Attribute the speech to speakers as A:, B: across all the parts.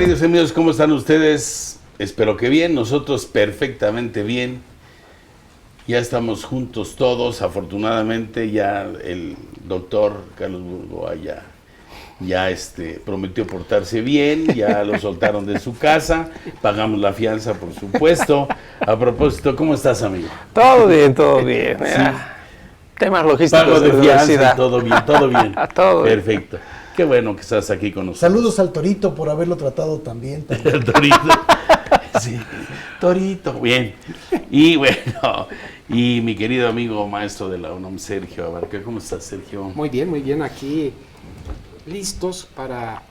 A: queridos amigos? ¿Cómo están ustedes? Espero que bien, nosotros perfectamente bien. Ya estamos juntos todos, afortunadamente ya el doctor Carlos Burgoa ya prometió portarse bien, ya lo soltaron de su casa, pagamos la fianza por supuesto. A propósito, ¿cómo estás, amigo?
B: Todo bien, todo bien.
A: Sí.
B: Temas logísticos
A: Pago de fianza
B: universidad.
A: y todo bien, todo bien.
B: Todo bien.
A: Perfecto. Qué bueno que estás aquí con nosotros.
C: Saludos al Torito por haberlo tratado tan bien.
A: El Torito. Sí. Torito, bien. Y bueno, y mi querido amigo maestro de la UNAM, Sergio Abarca. ¿Cómo estás, Sergio?
D: Muy bien, aquí listos para,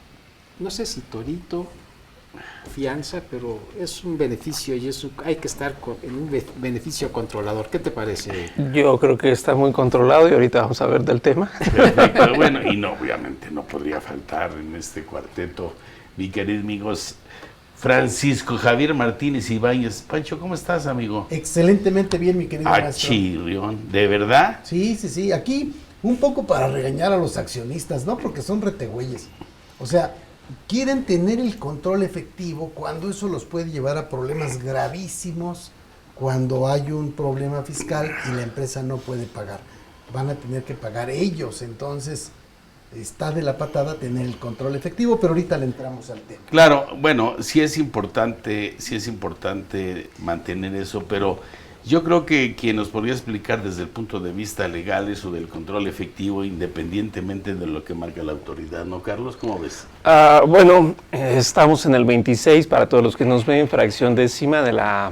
D: no sé si torito, fianza, pero es un beneficio y hay que estar en un beneficio controlador. ¿Qué te parece?
B: Yo creo que está muy controlado y ahorita vamos a ver del tema.
A: Perfecto. Bueno, y no, obviamente no podría faltar en este cuarteto, mi querido amigos, Francisco Javier Martínez Ibáñez. Pancho, ¿cómo estás, amigo?
C: Excelentemente bien, mi querido maestro.
A: Chirrión, ¿de verdad?
C: Sí. Aquí un poco para regañar a los accionistas, ¿no? Porque son retegüeyes. O sea, quieren tener el control efectivo cuando eso los puede llevar a problemas gravísimos, cuando hay un problema fiscal y la empresa no puede pagar. Van a tener que pagar ellos, entonces está de la patada tener el control efectivo, pero ahorita le entramos al tema.
A: Claro, bueno, sí es importante mantener eso, pero yo creo que quien nos podría explicar desde el punto de vista legal eso del control efectivo, independientemente de lo que marca la autoridad, ¿no, Carlos? ¿Cómo ves?
B: Bueno, estamos en el 26, para todos los que nos ven, fracción décima de la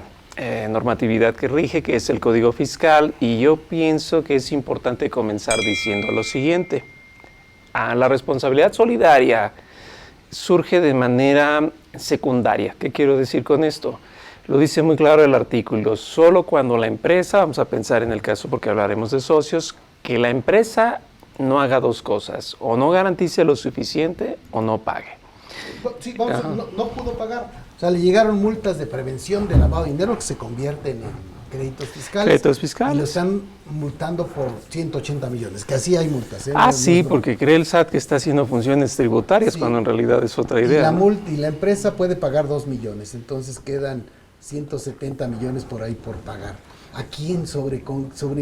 B: normatividad que rige, que es el Código Fiscal, y yo pienso que es importante comenzar diciendo lo siguiente. La responsabilidad solidaria surge de manera secundaria. ¿Qué quiero decir con esto? Lo dice muy claro el artículo, solo cuando la empresa, vamos a pensar en el caso porque hablaremos de socios, que la empresa no haga dos cosas, o no garantice lo suficiente o no pague.
C: Sí, no pudo pagar. O sea, le llegaron multas de prevención de lavado de dinero que se convierten en créditos fiscales.
B: Créditos fiscales.
C: Y lo están multando por 180 millones, que así hay multas.
B: Sí, porque cree el SAT que está haciendo funciones tributarias, cuando en realidad es otra idea.
C: Y la empresa puede pagar 2 millones, entonces quedan 170 millones por ahí por pagar. ¿A quién? ¿Sobre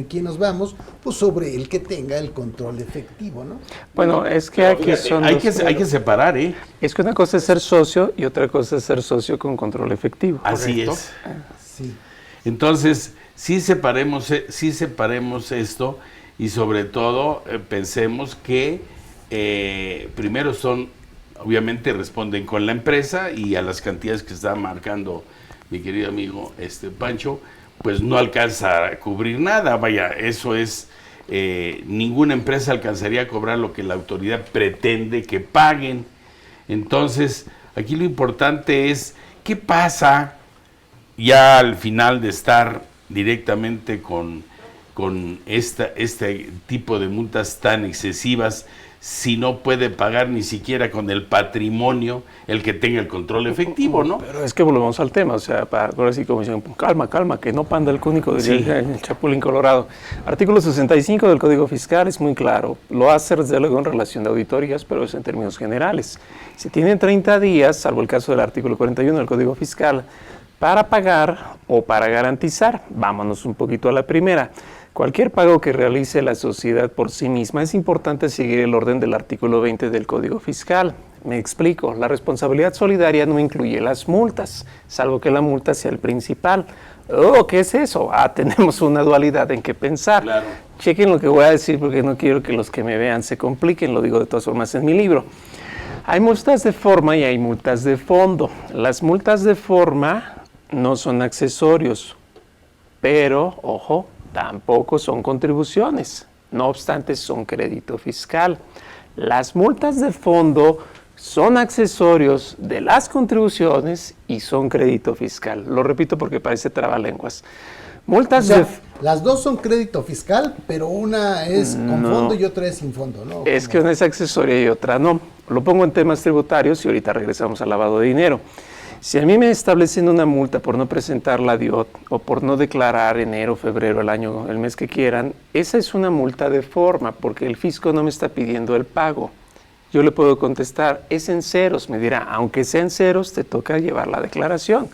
C: quién nos vamos? Pues sobre el que tenga el control efectivo, ¿no?
B: Bueno, es que aquí
A: hay que separar, ¿eh?
B: Es que una cosa es ser socio y otra cosa es ser socio con control efectivo.
A: Así
D: ¿Correcto?
A: es.
C: Sí.
A: Entonces, sí separemos esto y sobre todo pensemos que primero obviamente responden con la empresa y a las cantidades que está marcando mi querido amigo Pancho, pues no alcanza a cubrir nada. Vaya, eso es, ninguna empresa alcanzaría a cobrar lo que la autoridad pretende que paguen. Entonces, aquí lo importante es, ¿qué pasa ya al final de estar directamente con este tipo de multas tan excesivas, si no puede pagar ni siquiera con el patrimonio el que tenga el control efectivo, ¿no?
B: Pero es que volvemos al tema, o sea, ahora sí como dicen, calma, que no panda el cúnico, diría el Chapulín Colorado. Artículo 65 del Código Fiscal es muy claro, lo hace desde luego en relación de auditorías, pero es en términos generales. Se tienen 30 días, salvo el caso del artículo 41 del Código Fiscal, para pagar o para garantizar. Vámonos un poquito a la primera. Cualquier pago que realice la sociedad por sí misma, es importante seguir el orden del artículo 20 del Código Fiscal. Me explico, la responsabilidad solidaria no incluye las multas, salvo que la multa sea el principal. ¿Qué es eso? Tenemos una dualidad en qué pensar.
A: Claro.
B: Chequen lo que voy a decir porque no quiero que los que me vean se compliquen, lo digo de todas formas en mi libro. Hay multas de forma y hay multas de fondo. Las multas de forma no son accesorios, pero, ojo, tampoco son contribuciones, no obstante son crédito fiscal. Las multas de fondo son accesorios de las contribuciones y son crédito fiscal. Lo repito porque parece trabalenguas.
C: Las dos son crédito fiscal, pero una es con fondo y otra es sin fondo, ¿no?
B: Es que una es accesoria y otra no. Lo pongo en temas tributarios y ahorita regresamos al lavado de dinero. Si a mí me establecen una multa por no presentar la DIOT o por no declarar enero, febrero, el mes que quieran, esa es una multa de forma porque el fisco no me está pidiendo el pago. yo le puedo contestar, es en ceros. Me dirá, aunque sea en ceros, te toca llevar la declaración.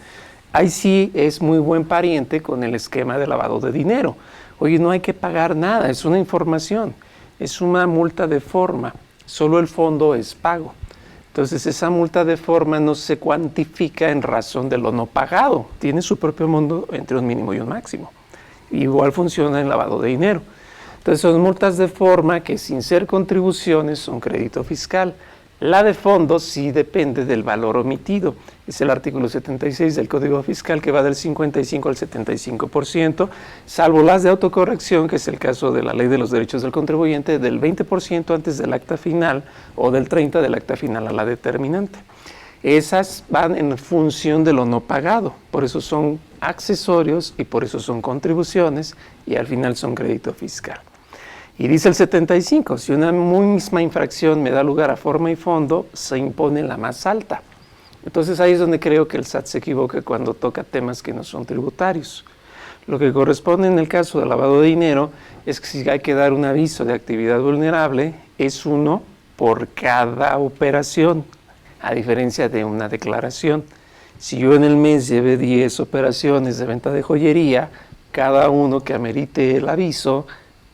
B: Ahí sí es muy buen pariente con el esquema de lavado de dinero. Oye, no hay que pagar nada, es una información, es una multa de forma, solo el fondo es pago. Entonces esa multa de forma no se cuantifica en razón de lo no pagado, tiene su propio monto entre un mínimo y un máximo. Igual funciona en lavado de dinero. Entonces son multas de forma que sin ser contribuciones son crédito fiscal. La de fondo sí depende del valor omitido. Es el artículo 76 del Código Fiscal que va del 55 al 75%, salvo las de autocorrección, que es el caso de la Ley de los Derechos del Contribuyente, del 20% antes del acta final o del 30% del acta final a la determinante. Esas van en función de lo no pagado, por eso son accesorios y por eso son contribuciones y al final son crédito fiscal. Y dice el 75, si una misma infracción me da lugar a forma y fondo, se impone la más alta. Entonces ahí es donde creo que el SAT se equivoca cuando toca temas que no son tributarios. Lo que corresponde en el caso de lavado de dinero es que si hay que dar un aviso de actividad vulnerable, es uno por cada operación, a diferencia de una declaración. Si yo en el mes llevé 10 operaciones de venta de joyería, cada uno que amerite el aviso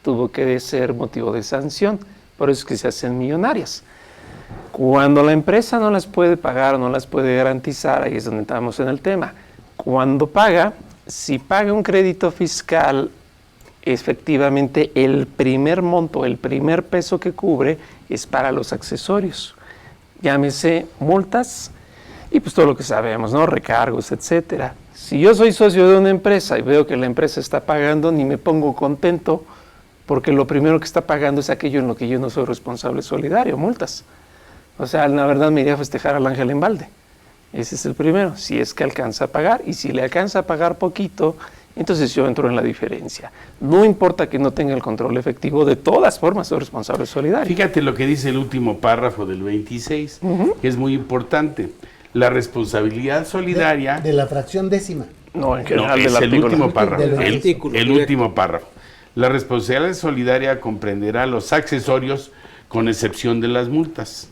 B: tuvo que ser motivo de sanción, por eso es que se hacen millonarias. Cuando la empresa no las puede pagar, no las puede garantizar, ahí es donde estamos en el tema. Cuando paga, si paga un crédito fiscal, efectivamente el primer monto, el primer peso que cubre es para los accesorios. Llámese multas y pues todo lo que sabemos, ¿no? Recargos, etcétera. Si yo soy socio de una empresa y veo que la empresa está pagando, ni me pongo contento, porque lo primero que está pagando es aquello en lo que yo no soy responsable solidario, multas. O sea, la verdad me iría a festejar al ángel en balde. Ese es el primero, si es que alcanza a pagar. Y si le alcanza a pagar poquito, entonces yo entro en la diferencia. No importa que no tenga el control efectivo, de todas formas soy responsable solidario.
A: Fíjate lo que dice el último párrafo del 26, que es muy importante. La responsabilidad solidaria...
C: De la fracción décima.
B: No, en general
A: es el último párrafo. El último párrafo. La responsabilidad solidaria comprenderá los accesorios con excepción de las multas.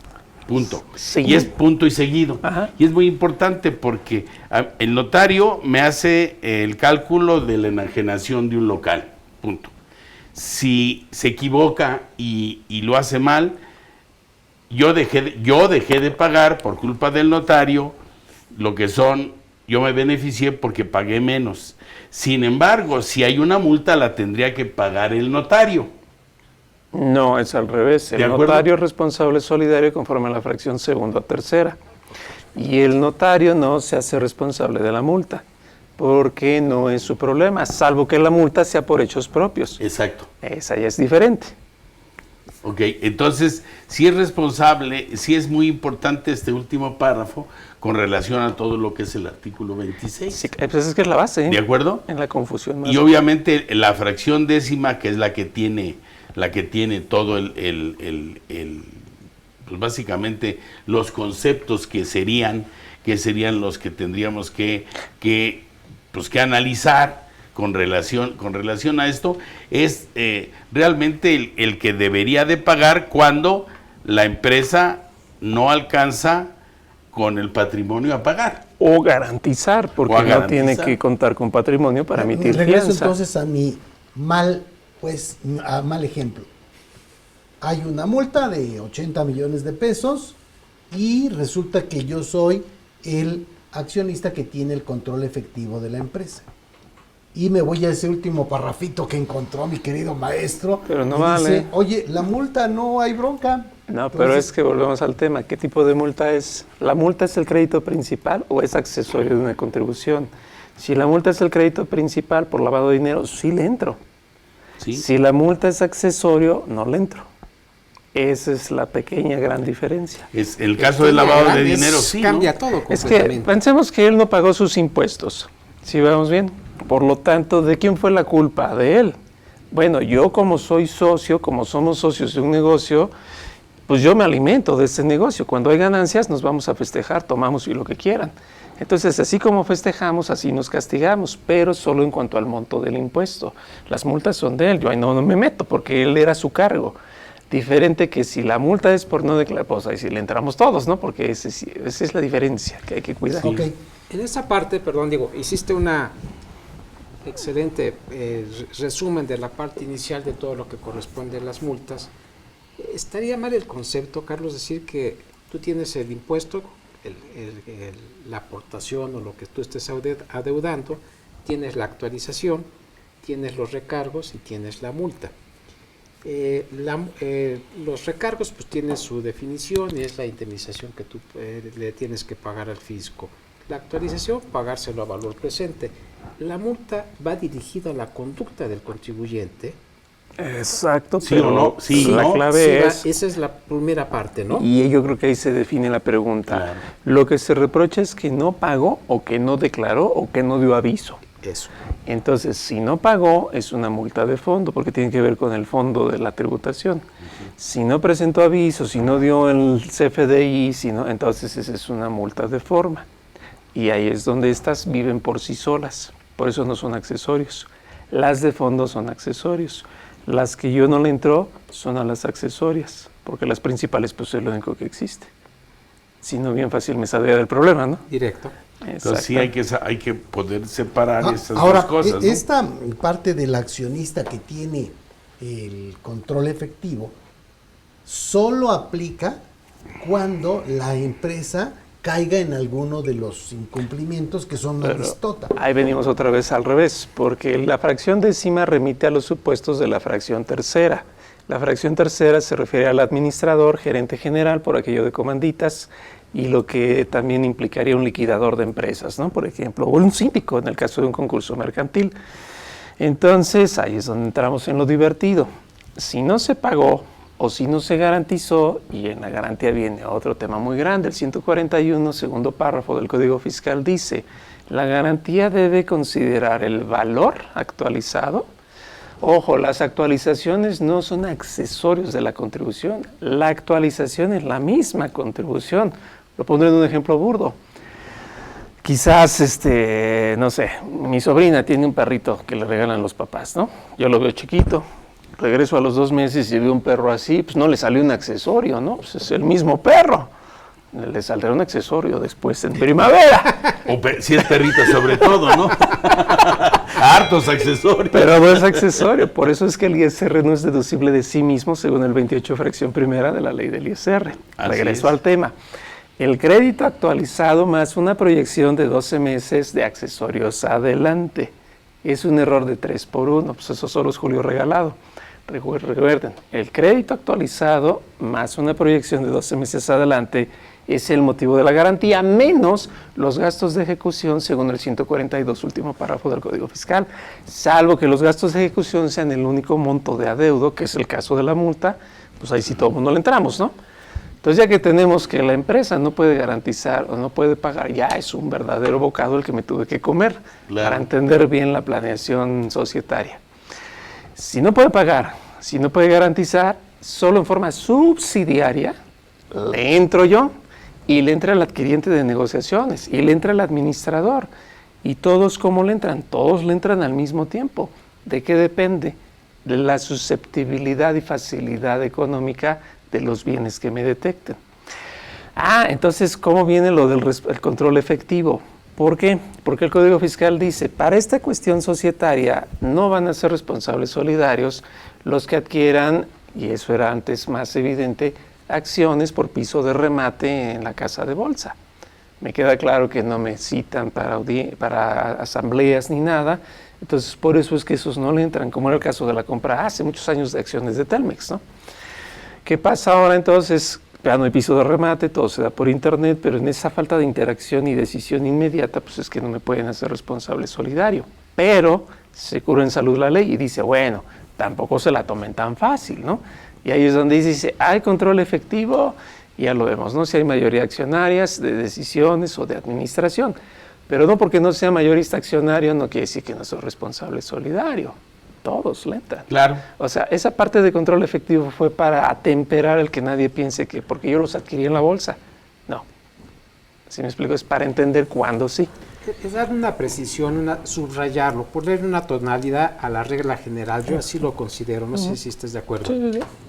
A: Punto.
B: Sí.
A: Y es punto y seguido.
B: Ajá.
A: Y es muy importante porque el notario me hace el cálculo de la enajenación de un local. Punto. Si se equivoca y lo hace mal, yo dejé de pagar por culpa del notario lo que son, yo me beneficié porque pagué menos. Sin embargo, si hay una multa, la tendría que pagar el notario.
B: No, es al revés. El notario es responsable solidario conforme a la fracción segunda o tercera. Y el notario no se hace responsable de la multa, porque no es su problema, salvo que la multa sea por hechos propios.
A: Exacto.
B: Esa ya es diferente.
A: Ok, entonces, si es responsable, sí es muy importante este último párrafo con relación a todo lo que es el artículo 26.
B: Sí, pues es que es la base, ¿eh?
A: ¿De acuerdo?
B: En la confusión más.
A: Y obviamente la fracción décima, que es la que tiene todo pues básicamente los conceptos que serían los que tendríamos que analizar con relación a esto, es realmente el que debería de pagar cuando la empresa no alcanza con el patrimonio a pagar.
B: O garantizar, porque no tiene que contar con patrimonio para emitir
C: regreso
B: fianza.
C: Entonces a mi mal ejemplo. Hay una multa de 80 millones de pesos y resulta que yo soy el accionista que tiene el control efectivo de la empresa. Y me voy a ese último parrafito que encontró mi querido maestro.
B: Pero no
C: y
B: vale.
C: dice, oye, la multa no hay bronca.
B: No,
C: Entonces,
B: pero es que volvemos al tema. ¿Qué tipo de multa es? ¿La multa es el crédito principal o es accesorio de una contribución? Si la multa es el crédito principal por lavado de dinero, sí le entro.
A: ¿Sí?
B: Si la multa es accesorio, no le entro. Esa es la pequeña gran diferencia.
A: Es el caso del lavado de dinero, sí,
D: cambia
A: ¿no?
D: todo
B: Es que
D: completamente.
B: pensemos que él no pagó sus impuestos. ¿Sí vamos bien? Por lo tanto, ¿de quién fue la culpa? De él. Bueno, yo como soy socio, como somos socios de un negocio, pues yo me alimento de ese negocio. Cuando hay ganancias nos vamos a festejar, tomamos y lo que quieran. Entonces, así como festejamos, así nos castigamos, pero solo en cuanto al monto del impuesto. Las multas son de él, yo ahí no me meto porque él era su cargo. Diferente que si la multa es por no declarar, pues ahí sí le entramos todos, ¿no? Porque esa es la diferencia que hay que cuidar.
C: Ok.
D: En esa parte, perdón, digo, hiciste una excelente resumen de la parte inicial de todo lo que corresponde a las multas. Estaría mal el concepto, Carlos, decir que tú tienes el impuesto, la aportación o lo que tú estés adeudando, tienes la actualización, tienes los recargos y tienes la multa. Los recargos pues tienen su definición y es la indemnización que tú le tienes que pagar al fisco. La actualización, pagárselo a valor presente. La multa va dirigida a la conducta del contribuyente.
B: Exacto,
A: Sí
B: pero
A: o no, sí,
B: la
A: ¿no?
B: clave
D: Esa es la primera parte, ¿no?
B: y yo creo que ahí se define la pregunta.
A: Claro.
B: Lo que se reprocha es que no pagó o que no declaró o que no dio aviso.
D: Eso.
B: Entonces, si no pagó, es una multa de fondo, porque tiene que ver con el fondo de la tributación. Si no presentó aviso, si no dio el CFDI, entonces esa es una multa de forma. Y ahí es donde estas viven por sí solas, por eso no son accesorios. Las de fondo son accesorios. Las que yo no le entro son a las accesorias, porque las principales pues es lo único que existe. Si no, bien fácil me saldría del problema, ¿no?
D: Directo.
A: Entonces sí hay que poder separar esas
C: Ahora,
A: dos cosas, ¿no?
C: esta parte del accionista que tiene el control efectivo solo aplica cuando la empresa caiga en alguno de los incumplimientos que son una listota.
B: Ahí venimos otra vez al revés, porque la fracción décima remite a los supuestos de la fracción tercera. La fracción tercera se refiere al administrador, gerente general, por aquello de comanditas, y lo que también implicaría un liquidador de empresas, ¿no? Por ejemplo, o un síndico en el caso de un concurso mercantil. Entonces, ahí es donde entramos en lo divertido. Si no se pagó o si no se garantizó, y en la garantía viene otro tema muy grande, el 141, segundo párrafo del Código Fiscal dice, la garantía debe considerar el valor actualizado. Ojo, las actualizaciones no son accesorios de la contribución, la actualización es la misma contribución. Lo pondré en un ejemplo burdo. Quizás, no sé, mi sobrina tiene un perrito que le regalan los papás, ¿no? Yo lo veo chiquito, regreso a los 2 meses y veo un perro así, pues no le salió un accesorio, ¿no? Pues es el mismo perro. Le saldrá un accesorio después en primavera.
A: O si es perrito sobre todo, ¿no? Hartos accesorios.
B: Pero no es accesorio, por eso es que el ISR no es deducible de sí mismo según el 28 fracción primera de la ley del ISR. Regreso al tema. El crédito actualizado más una proyección de 12 meses de accesorios adelante. Es un error de 3 por 1, pues eso solo es Julio regalado. Recuerden, el crédito actualizado más una proyección de 12 meses adelante es el motivo de la garantía, menos los gastos de ejecución según el 142, último párrafo del Código Fiscal, salvo que los gastos de ejecución sean el único monto de adeudo, que es el caso de la multa, pues ahí sí todo el mundo le entramos, ¿no? Entonces ya que tenemos que la empresa no puede garantizar o no puede pagar, ya es un verdadero bocado el que me tuve que comer para entender bien la planeación societaria. Si no puede pagar, si no puede garantizar, solo en forma subsidiaria le entro yo y le entra el adquiriente de negociaciones y le entra el administrador. ¿Y todos cómo le entran? Todos le entran al mismo tiempo. ¿De qué depende? De la susceptibilidad y facilidad económica de los bienes que me detecten. Entonces, ¿cómo viene lo del el control efectivo? ¿Por qué? Porque el Código Fiscal dice, para esta cuestión societaria no van a ser responsables solidarios los que adquieran, y eso era antes más evidente, acciones por piso de remate en la casa de bolsa. Me queda claro que no me citan para asambleas ni nada, entonces por eso es que esos no le entran, como era el caso de la compra hace muchos años de acciones de Telmex, ¿no? ¿Qué pasa ahora entonces? Ya no hay piso de remate, todo se da por internet, pero en esa falta de interacción y decisión inmediata, pues es que no me pueden hacer responsable solidario. Pero se cura en salud la ley y dice, bueno, tampoco se la tomen tan fácil, ¿no? Y ahí es donde dice, ¿hay control efectivo? Y ya lo vemos, ¿no? Si hay mayoría accionarias de decisiones o de administración. Pero no porque no sea mayorista accionario no quiere decir que no soy responsable solidario. Todos le entran.
A: Claro.
B: O sea, esa parte de control efectivo fue para atemperar el que nadie piense que porque yo los adquirí en la bolsa. No. ¿Sí me explico? Es para entender cuándo sí.
D: Es dar una precisión, subrayarlo, poner una tonalidad a la regla general. Yo así lo considero, no sé si estás de acuerdo.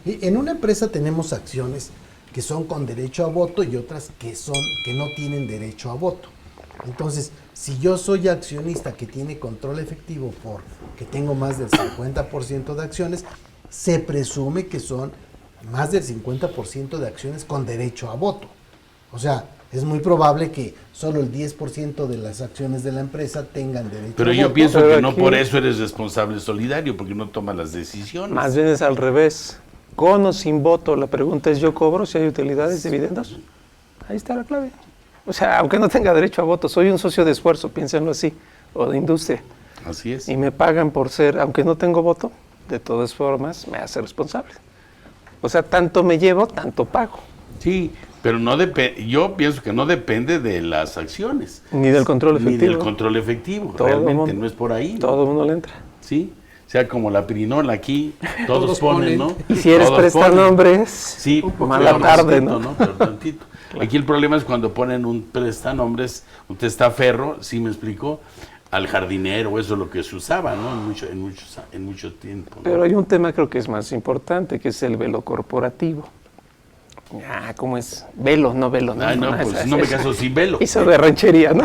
C: Y en una empresa tenemos acciones que son con derecho a voto y otras que no tienen derecho a voto. Entonces, si yo soy accionista que tiene control efectivo porque tengo más del 50% de acciones, se presume que son más del 50% de acciones con derecho a voto. O sea, es muy probable que solo el 10% de las acciones de la empresa tengan derecho
A: Pero
C: a
A: yo
C: voto.
A: pienso
B: Pero
A: que no
B: aquí-
A: por eso eres responsable solidario, porque no tomas las decisiones.
B: Más bien es al revés. Con o sin voto, la pregunta es, ¿yo cobro si hay utilidades, dividendos? Ahí está la clave. O sea, aunque no tenga derecho a voto, soy un socio de esfuerzo, piénsenlo así, o de industria,
A: Así es.
B: y me pagan por ser, aunque no tengo voto, de todas formas me hace responsable. O sea, tanto me llevo, tanto pago.
A: Sí, pero no yo pienso que no depende de las acciones.
B: Ni del control
A: Ni
B: efectivo.
A: del control efectivo.
B: Todo
A: Realmente
B: mundo-
A: no es por ahí. ¿no?
B: Todo el mundo le entra.
A: Sí. O sea, como la pirinola aquí, todos
D: Todos
A: ponen,
D: ponen.
A: ¿no?
B: Y si eres
A: Todos
B: prestanombres,
A: Sí,
B: mala
A: pero
B: tarde,
A: tantito,
B: ¿no?
A: Pero tantito. Aquí el problema es cuando ponen un prestanombres, un testaferro, ¿sí me explico? Al jardinero, eso es lo que se usaba, ¿no? En mucho tiempo. ¿no?
B: Pero hay un tema creo que es más importante, que es el velo corporativo. Ah, ¿cómo es? Velo, no velo.
A: Ay, no, pues no me caso sin velo.
B: Hizo de ranchería, ¿no?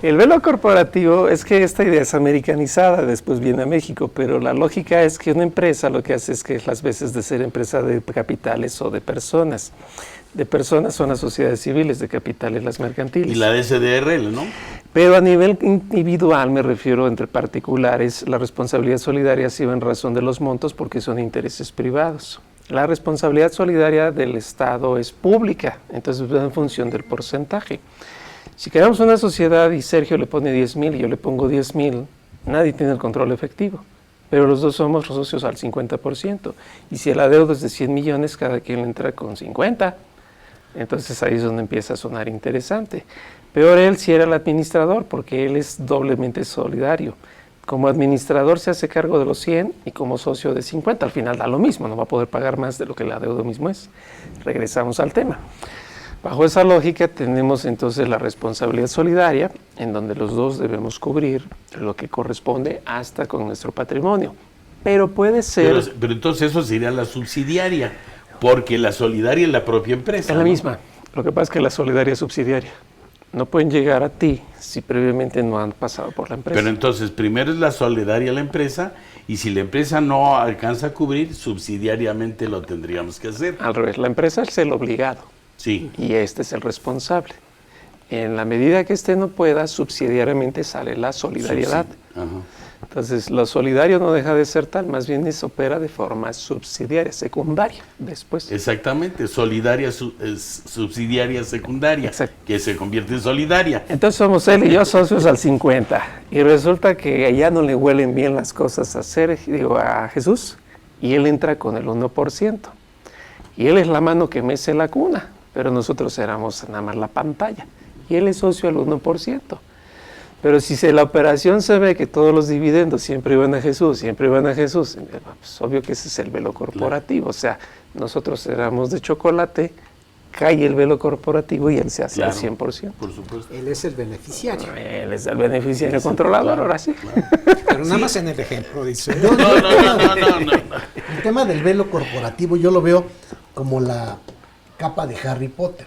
B: El velo corporativo es que esta idea es americanizada, después viene a México, pero la lógica es que una empresa lo que hace es que las veces de ser empresa de capitales o de personas. De personas son las sociedades civiles, de capitales las mercantiles.
A: Y la de SDRL, ¿no?
B: Pero a nivel individual, me refiero entre particulares, la responsabilidad solidaria sí va en razón de los montos porque son intereses privados. La responsabilidad solidaria del Estado es pública, entonces va en función del porcentaje. Si creamos una sociedad y Sergio le pone 10,000 y yo le pongo 10,000, nadie tiene el control efectivo, pero los dos somos socios al 50%. Y si el adeudo es de 100 millones, cada quien le entra con 50. Entonces ahí es donde empieza a sonar interesante. Peor él si era el administrador, porque él es doblemente solidario. Como administrador se hace cargo de los 100 y como socio de 50. Al final da lo mismo, no va a poder pagar más de lo que el adeudo mismo es. Regresamos al tema. Bajo esa lógica tenemos entonces la responsabilidad solidaria, en donde los dos debemos cubrir lo que corresponde hasta con nuestro patrimonio. Pero puede ser...
A: Pero entonces eso sería la subsidiaria, porque la solidaria es la propia empresa.
B: Es la
A: ¿no?
B: misma. Lo que pasa es que la solidaria es subsidiaria. No pueden llegar a ti si previamente no han pasado por la empresa.
A: Pero entonces primero es la solidaria la empresa, y si la empresa no alcanza a cubrir, subsidiariamente lo tendríamos que hacer.
B: Al revés, la empresa es el obligado
A: Sí.
B: y este es el responsable. En la medida que este no pueda, subsidiariamente sale la solidaridad.
A: Ajá.
B: Entonces, lo solidario no deja de ser tal, más bien opera de forma subsidiaria, secundaria, después.
A: Exactamente, solidaria, subsidiaria, secundaria,
B: Exacto.
A: que se convierte en solidaria.
B: Entonces somos él y yo socios al 50. Y resulta que allá no le huelen bien las cosas a Jesús, y él entra con el 1%. Y él es la mano que mece la cuna, pero nosotros éramos nada más la pantalla. Y él es socio al 1%. Pero si la operación se ve que todos los dividendos siempre iban a Jesús, pues obvio que ese es el velo corporativo. Claro. O sea, nosotros éramos de chocolate, cae el velo corporativo y él se hace al 100%.
A: Por supuesto.
D: Él es el beneficiario.
B: Él es el beneficiario controlador,
A: claro,
B: ahora sí.
A: Claro.
D: Pero nada más en el ejemplo, dice.
A: No.
C: El tema del velo corporativo yo lo veo como la capa de Harry Potter.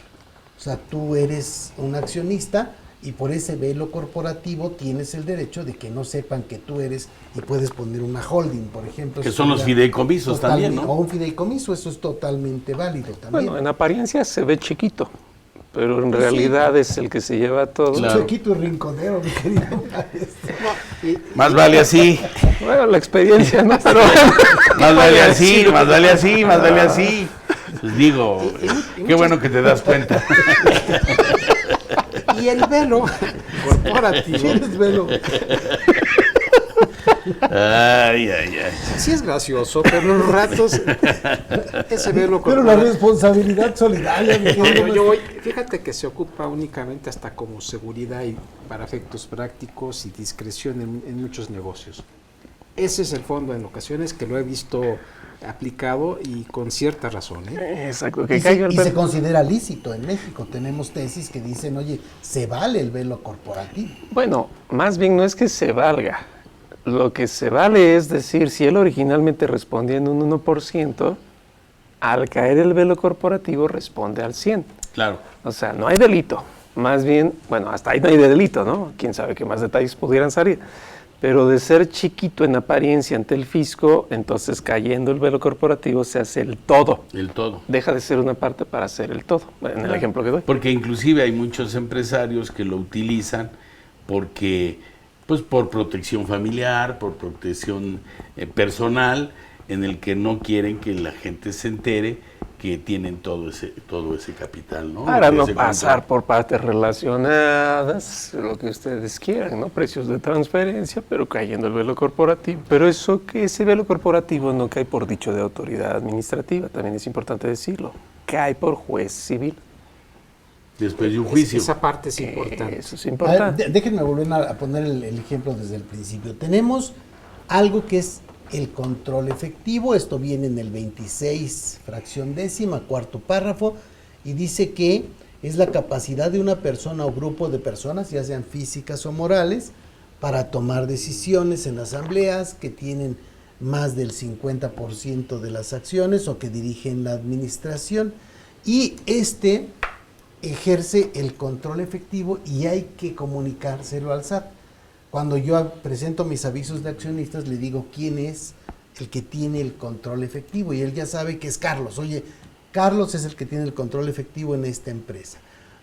C: O sea, tú eres un accionista y por ese velo corporativo tienes el derecho de que no sepan que tú eres y puedes poner una holding, por ejemplo.
A: Que son los fideicomisos también, ¿no?
C: O un fideicomiso, eso es totalmente válido también.
B: Bueno, en apariencia se ve chiquito, pero en realidad es el que se lleva todo.
A: Claro.
C: Un chiquito y rinconero, mi querido maestro.
A: Más vale así.
B: Bueno, la experiencia, ¿no? Pero,
A: Más vale así. Pues digo, qué bueno que te das cuenta.
D: Y el velo corporativo.
C: ¿Quieres velo?
A: Ay.
D: Sí es gracioso, pero en los ratos ese velo
C: Pero la
D: corporativo.
C: responsabilidad solidaria, mi querido maestro.
D: Fíjate que se ocupa únicamente hasta como seguridad y para efectos prácticos y discreción en muchos negocios. Ese es el fondo en ocasiones que lo he visto aplicado y con cierta razón.
B: Exacto.
C: Y se considera lícito en México. Tenemos tesis que dicen, oye, se vale el velo corporativo.
B: Bueno, más bien no es que se valga. Lo que se vale es decir, si él originalmente respondía en un 1%, al caer el velo corporativo responde al 100%.
A: Claro.
B: O sea, no hay delito. Más bien, bueno, hasta ahí no hay delito, ¿no? Quién sabe qué más detalles pudieran salir. Pero de ser chiquito en apariencia ante el fisco, entonces cayendo el velo corporativo se hace el todo.
A: El todo.
B: Deja de ser una parte para ser el todo, en el ejemplo que doy.
A: Porque inclusive hay muchos empresarios que lo utilizan porque, pues por protección familiar, por protección personal, en el que no quieren que la gente se entere que tienen todo ese capital, ¿no?
B: Para no
A: Ese
B: pasar
A: control.
B: por partes relacionadas, lo que ustedes quieran, ¿no? Precios de transferencia, pero cayendo el velo corporativo. Pero ese velo corporativo no cae por dicho de autoridad administrativa, también es importante decirlo. Cae por juez civil.
A: Después de un juicio.
D: Esa parte es importante.
B: Eso es
C: A ver,
B: importante.
C: déjenme volver a poner el ejemplo desde el principio. Tenemos algo que es el control efectivo. Esto viene en el 26, fracción décima, cuarto párrafo, y dice que es la capacidad de una persona o grupo de personas, ya sean físicas o morales, para tomar decisiones en asambleas que tienen más del 50% de las acciones o que dirigen la administración. Y ejerce el control efectivo y hay que comunicárselo al SAT. Cuando yo presento mis avisos de accionistas, le digo quién es el que tiene el control efectivo y él ya sabe que es Carlos. Oye, Carlos es el que tiene el control efectivo en esta empresa.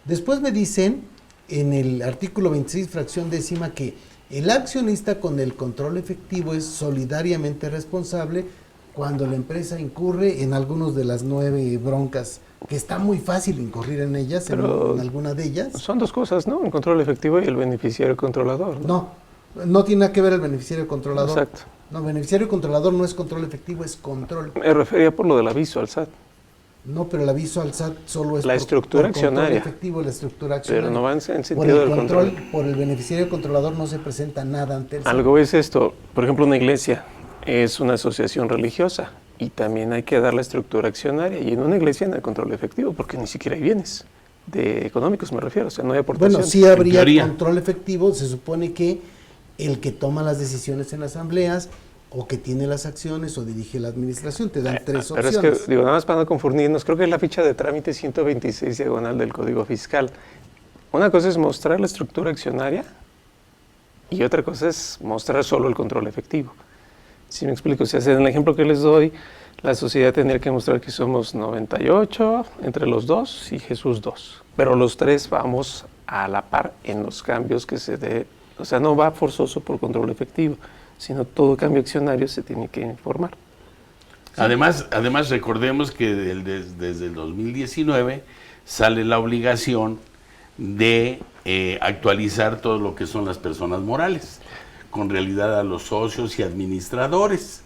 C: Después me dicen en el artículo 26, fracción décima, que el accionista con el control efectivo es solidariamente responsable cuando la empresa incurre en algunas de las 9 broncas, que está muy fácil incurrir en ellas,
B: Pero
C: en alguna de ellas.
B: son dos cosas, ¿no? El control efectivo y el beneficiario controlador, ¿no?
C: No tiene nada que ver el beneficiario controlador.
B: Exacto.
C: No, beneficiario controlador no es control efectivo, es control.
B: Me refería por lo del aviso al SAT.
C: No, pero el aviso al SAT solo es
B: La estructura
C: por control
B: accionaria.
C: efectivo, la estructura accionaria.
B: Pero no va en sentido
C: por el
B: del control.
C: Por el beneficiario controlador no se presenta nada ante el SAT.
B: Algo es esto, por ejemplo, una iglesia es una asociación religiosa y también hay que dar la estructura accionaria, y en una iglesia no hay control efectivo porque ni siquiera hay bienes económicos, me refiero, o sea, no hay aportación.
C: Bueno, sí habría
A: teoría.
C: control efectivo, se supone que el que toma las decisiones en asambleas o que tiene las acciones o dirige la administración, te dan tres
B: Pero
C: opciones.
B: es que, digo, nada más para no confundirnos, creo que es la ficha de trámite 126 diagonal del Código Fiscal. Una cosa es mostrar la estructura accionaria y otra cosa es mostrar solo el control efectivo. Si me explico, si en el ejemplo que les doy, la sociedad tendría que mostrar que somos 98 entre los dos y Jesús 2. Pero los tres vamos a la par en los cambios que se dé. O sea, no va forzoso por control efectivo, sino todo cambio accionario se tiene que informar.
A: Además recordemos que desde el 2019 sale la obligación de actualizar todo lo que son las personas morales, con realidad a los socios y administradores,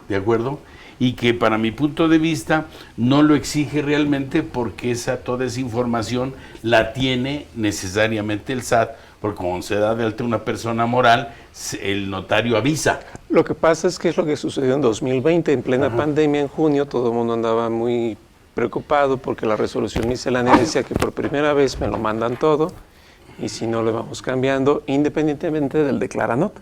A: ¿de acuerdo? Y que para mi punto de vista no lo exige realmente porque toda esa información la tiene necesariamente el SAT, porque cuando se da de alta una persona moral, el notario avisa.
B: Lo que pasa es que es lo que sucedió en 2020, en plena pandemia, en junio, todo el mundo andaba muy preocupado porque la resolución miscelánea decía que por primera vez me lo mandan todo y si no lo vamos cambiando, independientemente del declaranot.